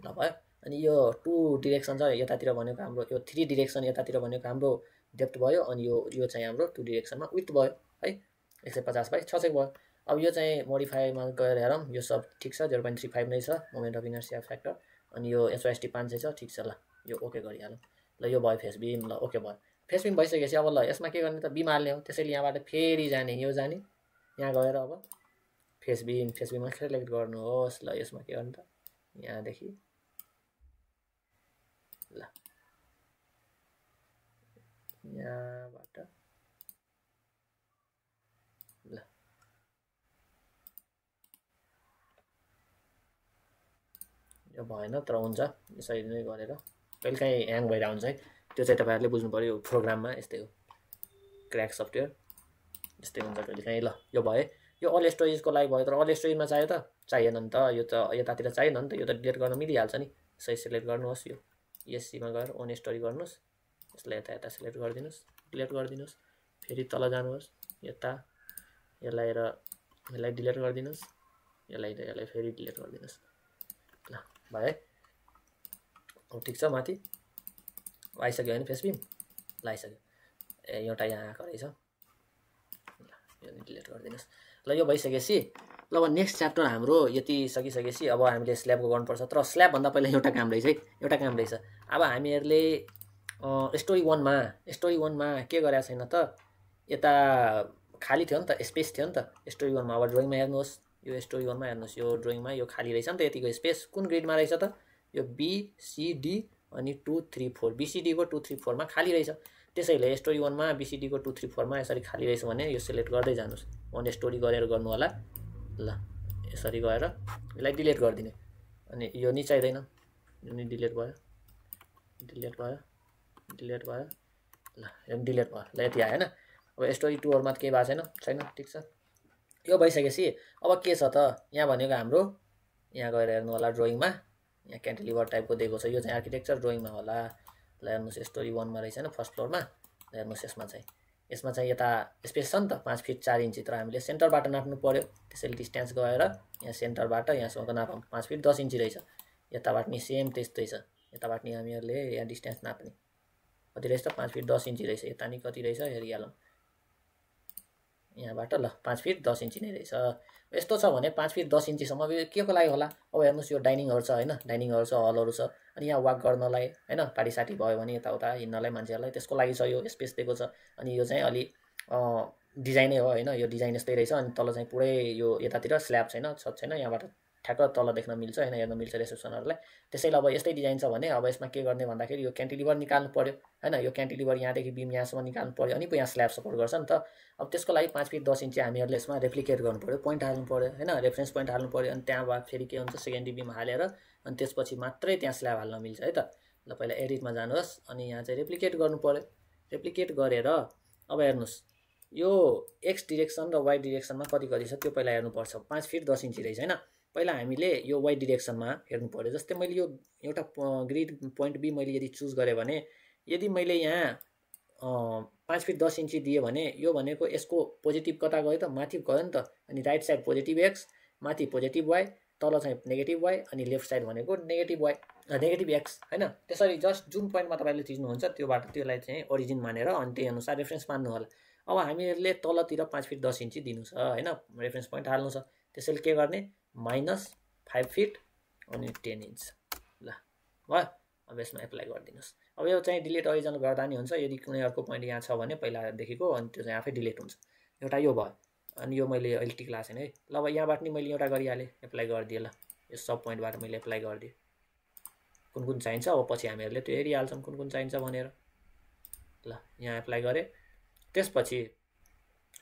ल भयो। अनि यो 2 डिरेक्सन छ यतातिर भनेको हाम्रो, यो 3 डिरेक्सन यतातिर भनेको हाम्रो डेप्थ भयो, अनि यो चाहिँ हाम्रो 2 डिरेक्सनमा विड्थ भयो है, 150 बाई 600 भयो। अब यो चाहिँ मोडिफाईमा गएर हेरौँ, यो सब ठिक छ, 0.35 नै छ मोमेन्ट अफ इनर्सिया फ्याक्टर, अनि यो एसओएसटी 500 छ, ठिक छ। ल यो ओके गरिहालौँ, ल यो भयो फेस बिम, ल ओके भयो। फेस बिम भइसकेपछि अब ल यसमा के गर्ने त बिम हाल्ने हो, त्यसैले यहाँबाट फेरि जाने, यो जाने, यहाँ गएर अब फेस बिममा सेलेक्ट गर्नुहोस्। ल यसमा के गर्ने त यहाँदेखि, ल यहाँबाट, ल यो भएन तर हुन्छ, यसरी नै गरेर कहिलेकाहीँ ह्याङ भइरहेको हुन्छ है, त्यो चाहिँ तपाईँहरूले बुझ्नु पऱ्यो, प्रोग्राममा यस्तै हो, क्र्याक सफ्टवेयर यस्तै हुन्छ कहिलेकाहीँ। ल यो भयो, यो अल स्टोरेजको लागि भयो, तर अल स्टोरेजमा चाहियो त चाहिएन नि त, यो त यतातिर चाहिएन नि त, यो त डिलिट गर्न मिलिहाल्छ नि। यसरी सेलेक्ट गर्नुहोस्, यो एससीमा गएर ओन स्टोरी गर्नुहोस्, यसलाई यता सेलेक्ट गरिदिनुहोस्, डिलिट गरिदिनुहोस्, फेरि तल जानुहोस् यता, यसलाई डिलिट गरिदिनुहोस्, यसलाई फेरि डिलिट गरिदिनुहोस्, ल भयो है। अब ठिक छ, माथि आइसक्यो होइन फेस बिम, ल आइसक्यो, एउटा यहाँ आएको रहेछ, यो डिलिट गरिदिनुहोस्। ल यो भइसकेपछि ल अब नेक्स्ट च्याप्टर हाम्रो यति सकिसकेपछि अब हामीले स्ल्याबको गर्नुपर्छ। तर स्ल्याबभन्दा पहिला एउटा काम रहेछ है, एउटा काम रहेछ। अब हामीहरूले स्टोरी वानमा के गरेको छैन त, यता खाली थियो नि त, स्पेस थियो नि त स्टोरी वानमा। अब ड्रइङमा हेर्नुहोस्, यो स्टोरी वानमा हेर्नुहोस्, यो ड्रइङमा यो खाली रहेछ नि त, यतिको स्पेस कुन ग्रिडमा रहेछ त, यो BCD अनि 2 3 4 BCDको 2 3 4मा खाली रहेछ। त्यसैले स्टोरी वानमा BCDको 2 3 4मा यसरी खाली रहेछ भने यो सिलेक्ट गर्दै जानुहोस्। वान स्टोरी गरेर गर्नु होला। ल यसरी गएर यसलाई डिलिट गरिदिने, अनि यो नि चाहिँदैन, यो नि डिलिट भयो, डिलिट भयो, डिलिट भयो। ल यो डिलिट भयो। ल यति आयो हैन। अब स्टोरी 2हरूमा केही भएको छैन, ठिक छ। यो भइसकेपछि अब के छ त, यहाँ भनेको हाम्रो यहाँ गएर हेर्नु होला ड्रइङमा, यहाँ क्यान्टिलिभर टाइपको दिएको छ। यो चाहिँ आर्किटेक्चर ड्रइङमा होला। ल हेर्नुहोस् स्टोरी 1मा रहेछ हैन, फर्स्ट फ्लोरमा। ल हेर्नुहोस् यसमा चाहिँ यता स्पेस छ नि त 5 फिट 4 इन्ची, तर हामीले सेन्टरबाट नाप्नु पर्यो। त्यसैले डिस्टेन्स गएर यहाँ सेन्टरबाट यहाँसम्मको नापौँ 5 फिट 10 इन्ची रहेछ। यताबाट नि सेम त्यस्तै छ, यताबाट नि हामीहरूले यहाँ डिस्टेन्स नाप्ने कति रहेछ त 5 फिट 10 इन्ची रहेछ। यता नि कति रहेछ हेरिहालौँ, यहाँबाट ल 5 फिट 10 इन्ची नै रहेछ। यस्तो छ भने 5 फिट 10 इन्चीसम्म के को लागि होला। अब हेर्नुहोस् यो डाइनिङहरू छ हैन, डाइनिङहरू छ, हलहरू छ, अनि यहाँ वाक गर्नलाई हैन, पार्टी साटी भयो भने यताउता हिँड्नलाई मान्छेहरूलाई त्यसको लागि छ, यो स्पेस दिएको छ। अनि यो चाहिँ अलि डिजाइनै हो हैन, यो डिजाइन यस्तै रहेछ। अनि तल चाहिँ पुरै यो यतातिर स्ल्याब छैन, छत छैन, यहाँबाट ठ्याक्क तल देख्न मिल्छ हैन, हेर्न मिल्छ रिसेप्सनहरूलाई। त्यसैले अब यस्तै डिजाइन छ भने अब यसमा के गर्ने भन्दाखेरि यो क्यान्टिलिभर निकाल्नु पर्यो हैन, यो क्यान्टिलिभर यहाँदेखि बिम यहाँसम्म निकाल्नु पर्यो, अनि पो यहाँ स्ल्याब सपोर्ट गर्छ नि त। अब त्यसको लागि 5 फिट 10 इन्ची हामीहरूले यसमा रेप्लिकेट गर्नु पर्यो, पोइन्ट हाल्नु पर्यो हैन, रेफरेन्स पोइन्ट हाल्नु पर्यो। अनि त्यहाँबाट फेरि के हुन्छ, सेकेन्डरी बिम हालेर अनि त्यसपछि मात्रै त्यहाँ स्ल्याब हाल्न मिल्छ है त। ल पहिला एडिटमा जानुहोस्, अनि यहाँ चाहिँ रेप्लिकेट गर्नु पर्यो। रेप्लिकेट गरेर अब हेर्नुहोस् यो एक्स डिरेक्सन र वाइ डिरेक्सनमा कति छ त्यो पहिला हेर्नुपर्छ। 5 फिट 10 इन्ची रहेछ हैन। पहिला हामीले यो वाइ डिरेक्सनमा हेर्नु पर्यो। जस्तै मैले यो एउटा ग्रिड पोइन्ट बी मैले यदि चुज गरेँ भने, यदि मैले यहाँ 5 फिट 10 इन्ची दिएँ भने यो भनेको यसको पोजिटिभ कता गयो त, माथि गयो नि त। अनि राइट साइड पोजिटिभ एक्स, माथि पोजिटिभ वाइ, तल चाहिँ नेगेटिभ वाइ, अनि लेफ्ट साइड भनेको नेगेटिभ एक्स हैन। त्यसरी जस्ट जुन पोइन्टमा तपाईँले थिच्नुहुन्छ त्योबाट त्यसलाई चाहिँ ओरिजिन मानेर अनि त्यही अनुसार रेफरेन्स मान्नु होला। अब हामीहरूले तलतिर 5 फिट 10 इन्ची दिनु छ हैन, रेफरेन्स पोइन्ट हाल्नु छ। त्यसैले के गर्ने, -5 फिट अनि 10 इन्च। ल भयो। अब यसमा एप्लाई गरिदिनुहोस्। अब यो चाहिँ डिलिट ओरिजिनल गर्दा नि हुन्छ, यदि कुनै अर्को पोइन्ट यहाँ छ भने पहिलादेखिको, अनि त्यो चाहिँ आफै डिलिट हुन्छ। एउटा यो भयो, अनि यो मैले अहिले टिक लाएको छैन है। ल अब यहाँबाट नि मैले एउटा गरिहालेँ, एप्लाई गरिदिएँ। ल यो सब पोइन्टबाट मैले एप्लाई गरिदिएँ, कुन चाहिन्छ अब पछि हामीहरूले त्यो हेरिहाल्छौँ कुन चाहिन्छ भनेर। ल यहाँ एप्लाई गरेँ। त्यसपछि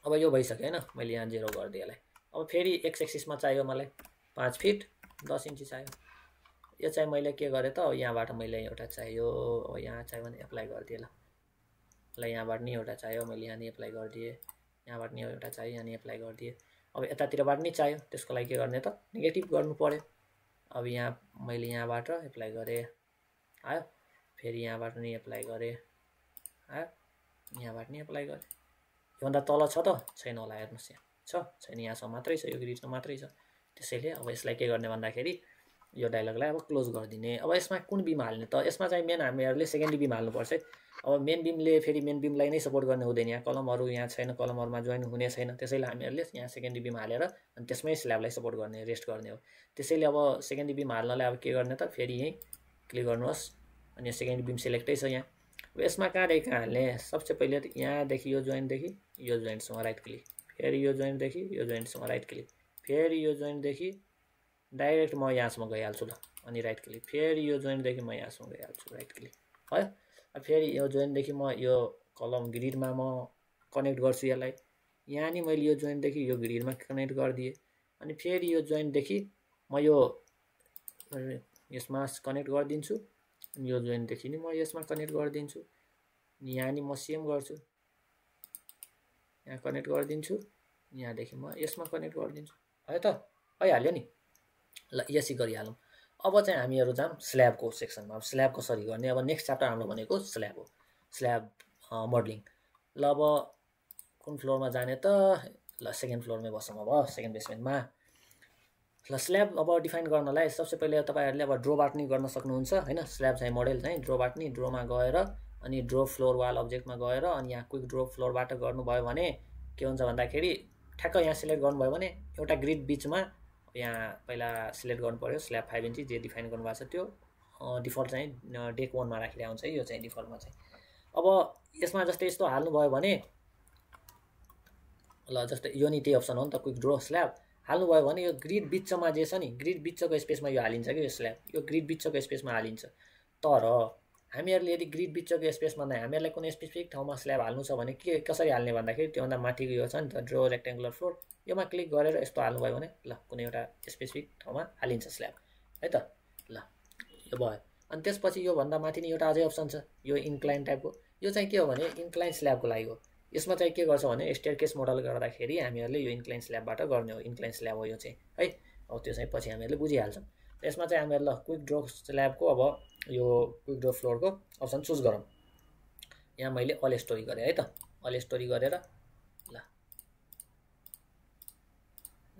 अब यो भइसक्यो हैन, मैले यहाँ 0 गरिदिएँ यसलाई। अब फेरि एक्स एक्सिसमा चाहियो मलाई 5 फिट 10 इन्ची चाहियो। यो चाहिँ मैले के गरेँ त, यहाँबाट मैले एउटा चाहियो, यहाँ चाहियो भने एप्लाई गरिदिएँ। ल यहाँबाट नि एउटा चाहियो, मैले यहाँ नि एप्लाई गरिदिएँ। यहाँबाट नि एउटा चाहियो, यहाँ नि एप्लाई गरिदिएँ। अब यतातिरबाट नि चाहियो, त्यसको लागि के गर्ने त, नेगेटिभ गर्नु पर्यो। अब यहाँ मैले यहाँबाट एप्लाई गरेँ, आयो। फेरि यहाँबाट नि एप्लाई गरेँ, आयो। यहाँबाट नि एप्लाई गरेँ। योभन्दा तल छ त छैन होला, हेर्नुहोस् यहाँ छ छैन, यहाँसम्म मात्रै छ, यो ग्रिडमा मात्रै छ। त्यसैले अब यसलाई के गर्ने भन्दाखेरि यो डायलगलाई अब क्लोज गरिदिने। अब यसमा कुन बिम हाल्ने त, यसमा चाहिँ मेन हामीहरूले सेकेन्डरी बिम हाल्नुपर्छ है। अब मेन बिमले फेरि मेन बिमलाई नै सपोर्ट गर्ने हुँदैन, यहाँ कलमहरू यहाँ छैन, कलमहरूमा जोइन हुने छैन। त्यसैले हामीहरूले यहाँ सेकेन्डरी बिम हालेर अनि त्यसमै स्ल्याबलाई सपोर्ट गर्ने, रेस्ट गर्ने हो। त्यसैले अब सेकेन्डरी बिम हाल्नलाई अब के गर्ने त, फेरि यहीँ क्लिक गर्नुहोस्, अनि यो सेकेन्डरी बिम सिलेक्टै छ यहाँ। अब यसमा कहाँदेखि कहाँ हाल्ने, सबसे पहिले त यहाँदेखि यो जोइन्टदेखि यो जोइन्टसँग राइट क्लिक, फेरि यो जोइन्टदेखि यो जोइन्टसँग राइट क्लिक, फेरि यो जोइन्टदेखि डाइरेक्ट म यहाँसम्म गइहाल्छु। ल अनि राइट क्लिक, फेरि यो जोइन्टदेखि म यहाँसम्म गइहाल्छु, राइट क्लिक भयो। अब फेरि यो जोइन्टदेखि म यो कलम ग्रिडमा म कनेक्ट गर्छु यसलाई। यहाँ नि मैले यो जोइन्टदेखि यो ग्रिडमा कनेक्ट गरिदिएँ। अनि फेरि यो जोइन्टदेखि म यो यसमा कनेक्ट गरिदिन्छु, अनि यो जोइन्टदेखि नि म यसमा कनेक्ट गरिदिन्छु। यहाँ नि म सेम गर्छु, यहाँ कनेक्ट गरिदिन्छु, यहाँदेखि म यसमा कनेक्ट गरिदिन्छु, है त भइहाल्यो नि। ल यसै गरिहालौँ। अब चाहिँ हामीहरू जाऊँ स्ल्याबको सेक्सनमा। अब स्ल्याब कसरी गर्ने, अब नेक्स्ट च्याप्टर हाम्रो भनेको स्ल्याब हो, स्ल्याब मोडलिङ। ल अब कुन फ्लोरमा जाने त, ल सेकेन्ड फ्लोरमै बसौँ, अब सेकेन्ड बेसमेन्टमा। ल स्ल्याब अब डिफाइन गर्नलाई सबसे पहिले तपाईँहरूले अब ड्रोबाट नि गर्न सक्नुहुन्छ हैन। स्ल्याब चाहिँ मोडेल चाहिँ ड्रोबाट नि, ड्रोमा गएर अनि ड्रो फ्लोर वाल अब्जेक्टमा गएर अनि यहाँ क्विक ड्रो फ्लोरबाट गर्नुभयो भने के हुन्छ भन्दाखेरि ठ्याक्क यहाँ सिलेक्ट गर्नुभयो भने एउटा ग्रिड बिचमा यहाँ पहिला सिलेक्ट गर्नु पर्यो स्ल्याब 5 इन्ची जे डिफाइन गर्नुभएको छ त्यो डिफल्ट चाहिँ डेक 1 मा राखिरहेको हुन्छ यो चाहिँ डिफल्टमा चाहिँ। अब यसमा जस्तै यस्तो हाल्नुभयो भने ल जस्तै यो नि त्यही अप्सन हो नि त क्विक ड्र स्ल्याब हाल्नुभयो भने यो ग्रिड बिचमा जे छ नि ग्रिड बिचको स्पेसमा यो हालिन्छ कि यो स्ल्याब यो ग्रिड बिचको स्पेसमा हालिन्छ। तर हामीहरूले यदि ग्रिड बिचको स्पेसमा नै हामीहरूलाई कुनै स्पेसिफिक ठाउँमा स्ल्याब हाल्नु छ भने के कसरी हाल्ने भन्दाखेरि त्योभन्दा माथिको यो छ नि त ड्र रेक्टेङ्गुलर फ्लोर योमा क्लिक गरेर यस्तो हाल्नुभयो भने ल कुनै एउटा स्पेसिफिक ठाउँमा हालिन्छ स्ल्याब है त। ल यो भयो। अनि त्यसपछि योभन्दा माथि नि एउटा अझै अप्सन छ यो इन्क्लाइन टाइपको यो चाहिँ के हो भने इन्क्लाइन स्ल्याबको लागि हो। यसमा चाहिँ के गर्छ भने स्टेयरकेस मोडल गर्दाखेरि हामीहरूले यो इन्क्लाइन स्ल्याबबाट गर्ने हो इन्क्लाइन स्ल्याब हो यो चाहिँ है। अब त्यो चाहिँ पछि हामीहरूले बुझिहाल्छौँ। यसमा चाहिँ हामीहरू ल क्विक ड्र स्ल्याबको अब यो क्विक ड्र फ्लोरको अप्सन चुज गरौँ। यहाँ मैले अल स्टोरी गरेँ है त अल स्टोरी गरेर ल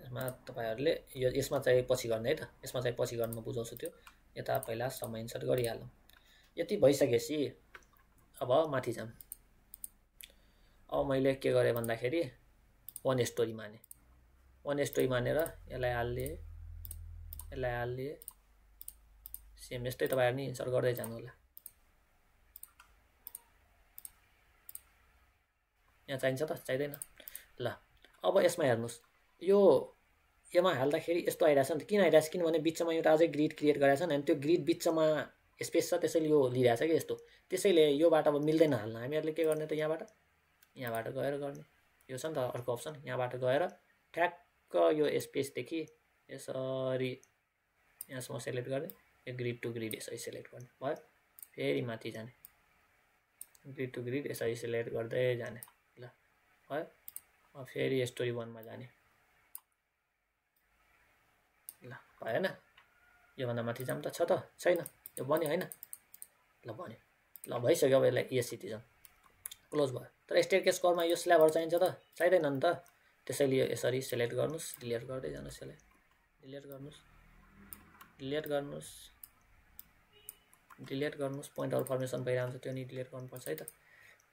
यसमा तपाईँहरूले यसमा चाहिँ पछि गर्ने है त यसमा चाहिँ पछि गर्नु म बुझाउँछु त्यो यता पहिला सम इन्सर्ट गरिहालौँ। यति भइसकेपछि अब माथि जाऊँ। अब मैले के गरेँ भन्दाखेरि 1 स्टोरी माने 1 स्टोरी मानेर यसलाई हाल्दिए सेम यस्तै तपाईँहरू नि इन्सर्ट गर्दै जानु होला। यहाँ चाहिन्छ त चाहिँदैन ल। अब यसमा हेर्नुहोस् योमा हाल्दाखेरि यस्तो आइरहेछ नि त किन आइरहेछ किनभने बिचमा एउटा अझै ग्रिड क्रिएट गरेछ नि अनि त्यो ग्रिड बिचमा स्पेस छ त्यसैले यो लिइरहेछ कि यस्तो त्यसैले योबाट अब मिल्दैन हाल्न। हामीहरूले के गर्ने त यहाँबाट गएर गर्ने यो छ नि त अर्को अप्सन यहाँबाट गएर ठ्याक्क यो स्पेसदेखि यसरी यहाँसम्म सेलेक्ट गर्ने यो ग्रिड टु ग्रिड यसरी सेलेक्ट गर्ने भयो। फेरि माथि जाने ग्रिड टु ग्रिड यसरी सेलेक्ट गर्दै जाने ल भयो। अब फेरि स्टोरी 1 मा जाने ल भएन योभन्दा माथि जाऊँ त छ त छैन यो बन्यो होइन ल बन्यो ल भइसक्यो। अब यसलाई एससिटी जाउँ क्लोज भयो। तर स्टेयरकेस कलमा यो स्ल्याबहरू चाहिन्छ त चाहिँदैन नि त त्यसैले यसरी सेलेक्ट गर्नुहोस् डिलिट गर्दै जानुहोस् यसलाई डिलिट गर्नुहोस् पोइन्ट अफ फर्मेसन भइरहेको हुन्छ त्यो नि डिलिट गर्नुपर्छ है त।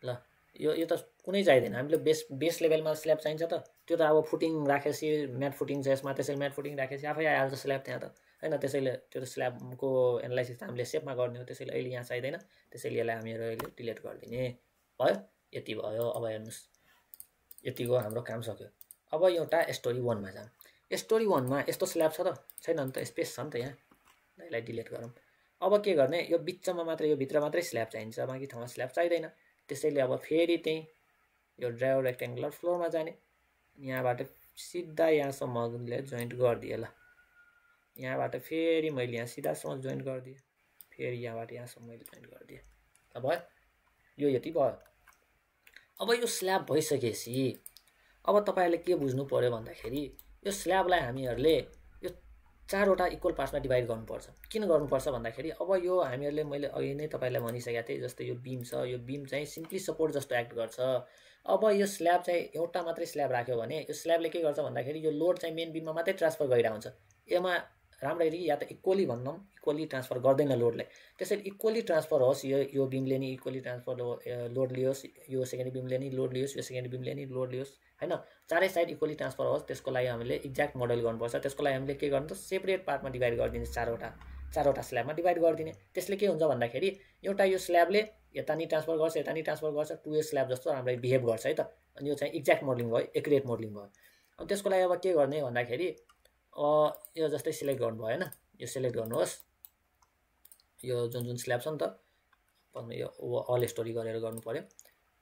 ल यो त कुनै चाहिँदैन हामीले बेस लेभलमा स्ल्याब चाहिन्छ त त्यो त अब फुटिङ राखेपछि म्याट फुटिङ छ यसमा त्यसैले म्याट फुटिङ राखेपछि आफै आइहाल्छ स्ल्याब त्यहाँ त होइन। त्यसैले त्यो त स्ल्याबको एनालाइसिस त हामीले सेपमा गर्ने हो त्यसैले अहिले यहाँ चाहिँदैन त्यसैले यसलाई हामीहरू अहिले डिलिट गरिदिने भयो। यति भयो। अब हेर्नुहोस् यतिको हाम्रो काम सक्यो। अब एउटा स्टोरी 1 मा जाऊँ। स्टोरी 1 मा यस्तो स्ल्याब छ त छैन नि त स्पेस छ नि त यहाँ यसलाई डिलिट गरौँ। अब के गर्ने यो बिचमा मात्रै यो भित्र मात्रै स्ल्याब चाहिन्छ बाँकी ठाउँमा स्ल्याब चाहिँदैन त्यसैले अब फेरि त्यही यो ड्राइभ रेक्टेङ्गुलर फ्लोरमा जाने यहाँबाट सिधा यहाँसम्म जोइन्ट गरिदिएँ ल यहाँबाट फेरि मैले यहाँ सिधासम्म जोइन्ट गरिदिएँ फेरि यहाँबाट यहाँसम्म मैले जोइन्ट गरिदिएँ ल भयो। यो यति भयो। अब यो स्ल्याब भइसकेपछि अब तपाईँहरूले के बुझ्नु पर्यो भन्दाखेरि यो स्ल्याबलाई हामीहरूले यो 4वटा इक्वल पार्ट्समा डिभाइड गर्नुपर्छ। किन गर्नुपर्छ भन्दाखेरि अब यो हामीहरूले मैले अघि नै तपाईँलाई भनिसकेको थिएँ जस्तै यो बीम छ यो बीम चाहिँ सिम्पली सपोर्ट जस्तो एक्ट गर्छ। अब यो स्ल्याब चाहिँ एउटा मात्रै स्ल्याब राख्यो भने यो स्ल्याबले के गर्छ भन्दाखेरि यो लोड चाहिँ मेन बीममा मात्रै ट्रान्सफर गरिरहेको हुन्छ। यसमा राम्ररी या त इक्वली भनौँ इक्वली ट्रान्सफर गर्दैन लोडलाई त्यसैले इक्वली ट्रान्सफर होस् यो बीमले नि इक्वली ट्रान्सफर लोड लियोस् यो सेकेन्ड बीमले नि लोड लियोस् यो सेकेन्ड बीमले नि लोड लियोस् हैन चारै साइड इक्वली ट्रान्सफर होस् त्यसको लागि हामीले एक्ज्याक्ट मोडल गर्नुपर्छ। त्यसको लागि हामीले के गर्नु त सेपरेट पार्टमा डिभाइड गरिदिने चारवटा स्ल्याबमा डिभाइड गरिदिने। त्यसले के हुन्छ भन्दाखेरि एउटा यो स्ल्याबले यता नि ट्रान्सफर गर्छ 2A स्ल्याब जस्तो राम्ररी बिहेभ गर्छ है त। अनि यो चाहिँ एक्ज्याक्ट मोडलिङ भयो एक्युरेट मोडलिङ भयो। अनि त्यसको लागि अब के गर्ने भन्दाखेरि यो जस्तै सिलेक्ट गर्नु भयो हैन यो सिलेक्ट गर्नुहोस् यो जुन स्ल्याब छ नि त यो अल स्टोरी गरेर गर्नु पर्यो।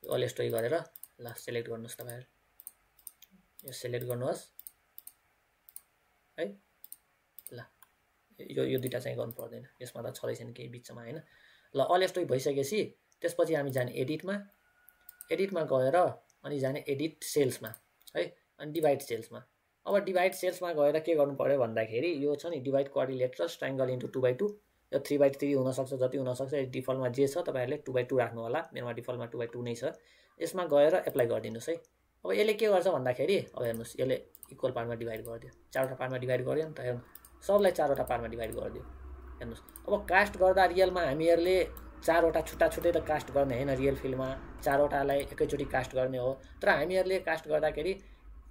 अल स्टोरी गरेर ल सिलेक्ट गर्नुहोस् तपाईहरु यो सिलेक्ट गर्नुहोस् है ल यो दुईटा चाहिँ गर्नु पर्दैन यसमा त छदै छैन केही बिचमा हैन। ल अल स्टोरी भइसकेपछि त्यसपछि हामी जाने एडिटमा गएर अनि जाने एडिट सेल्समा है अनि डिभाइड सेल्समा। अब डिभाइड सेल्समा गएर के गर्नु पर्यो भन्दाखेरि यो छ नि डिभाइड क्वाड्रिलेटरल ट्रायंगल इन्टु 2/2 यो 3/3 हुन सक्छ जति हुन सक्छ डिफल्टमा जे छ तपाईहरुले 2/2 राख्नु होला मेरोमा डिफल्टमा 2/2 नै छ। यसमा गएर एप्लाई गरिदिनुस् है। अब यसले के गर्छ भन्दाखेरि अब हेर्नुस् यसले इक्वल पार्टमा डिभाइड गरिदियो चारवटा पार्टमा डिभाइड गर्यो नि त हेर्नु सबलाई चारवटा पार्टमा डिभाइड गरिदियो हेर्नुस्। अब कास्ट गर्दा रियलमा हामीहरुले चारवटा छुट्टा छुट्टै त कास्ट गर्ने हैन रियल फिल्डमा चारवटालाई एकैचोटि कास्ट गर्ने हो तर हामीहरूले कास्ट गर्दाखेरि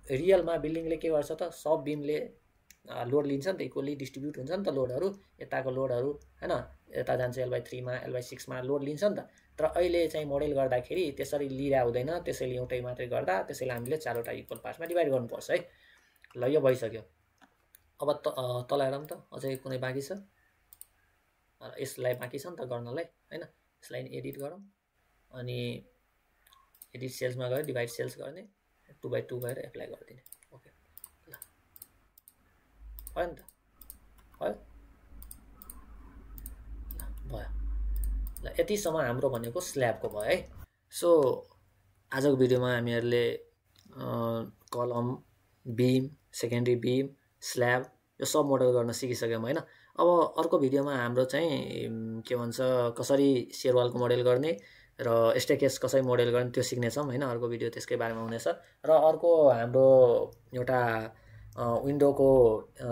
रियलमा बिल्डिङले के गर्छ त सब बिमले लोड लिन्छ नि त इक्वली डिस्ट्रिब्युट हुन्छ नि त लोडहरू यताको लोडहरू हैन यता जान्छ L/3 मा L/6 मा लोड लिन्छ नि त तर अहिले चाहिँ मोडेल गर्दाखेरि त्यसरी लिइरा हुँदैन त्यसैले एउटै मात्रै गर्दा त्यसैले हामीले चारवटा इक्वल पार्ट्समा डिभाइड गर्नुपर्छ है ल यो भइसक्यो अब तल हेरौँ त अझै कुनै बाँकी छ यसलाई बाँकी छ नि त गर्नलाई हैन यसलाई एडिट गरौँ अनि एडिट सेल्समा गएर डिभाइड सेल्स गर्ने 2/2 गरेर एप्लाई गरिदिने ओके ल भयो नि त भयो भयो ल यतिसम्म हाम्रो भनेको स्ल्याबको भयो है सो आजको भिडियोमा हामीहरूले कलम बिम सेकेन्डरी बिम स्ल्याब यो सब मोडल गर्न सिकिसक्यौँ होइन अब अर्को भिडियोमा हाम्रो चाहिँ के भन्छ कसरी सेयरवालको मोडेल गर्ने र स्टेकेस कसरी मोडेल गर्ने त्यो सिक्नेछौँ होइन अर्को भिडियो त्यसकै बारेमा हुनेछ र अर्को हाम्रो एउटा विन्डोको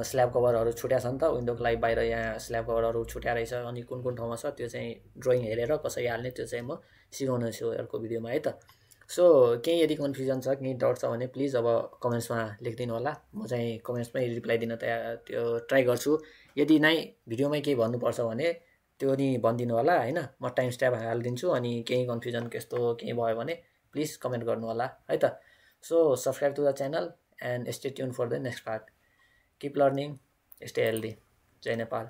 स्ल्याब कभरहरू छुट्या छ नि त विन्डोको लागि बाहिर यहाँ स्ल्याब कभरहरू छुट्या रहेछ अनि कुन कुन ठाउँमा छ त्यो चाहिँ ड्रइङ हेरेर कसरी हाल्ने त्यो चाहिँ म सिकाउने छु अर्को भिडियोमा है त सो केही यदि कन्फ्युजन छ केही डाउट छ भने प्लिज अब कमेन्ट्समा लेखिदिनु होला म चाहिँ कमेन्ट्समै रिप्लाई दिन त्यो ट्राई गर्छु यदि नै भिडियोमै केही भन्नुपर्छ भने त्यो नि भनिदिनु होला होइन म टाइम स्ट्याम्प हालिदिन्छु अनि केही कन्फ्युजन त्यस्तो केही भयो भने प्लिज कमेन्ट गर्नु होला है त so subscribe to the channel and stay tuned for the next part. Keep learning, stay healthy. Jai Nepal.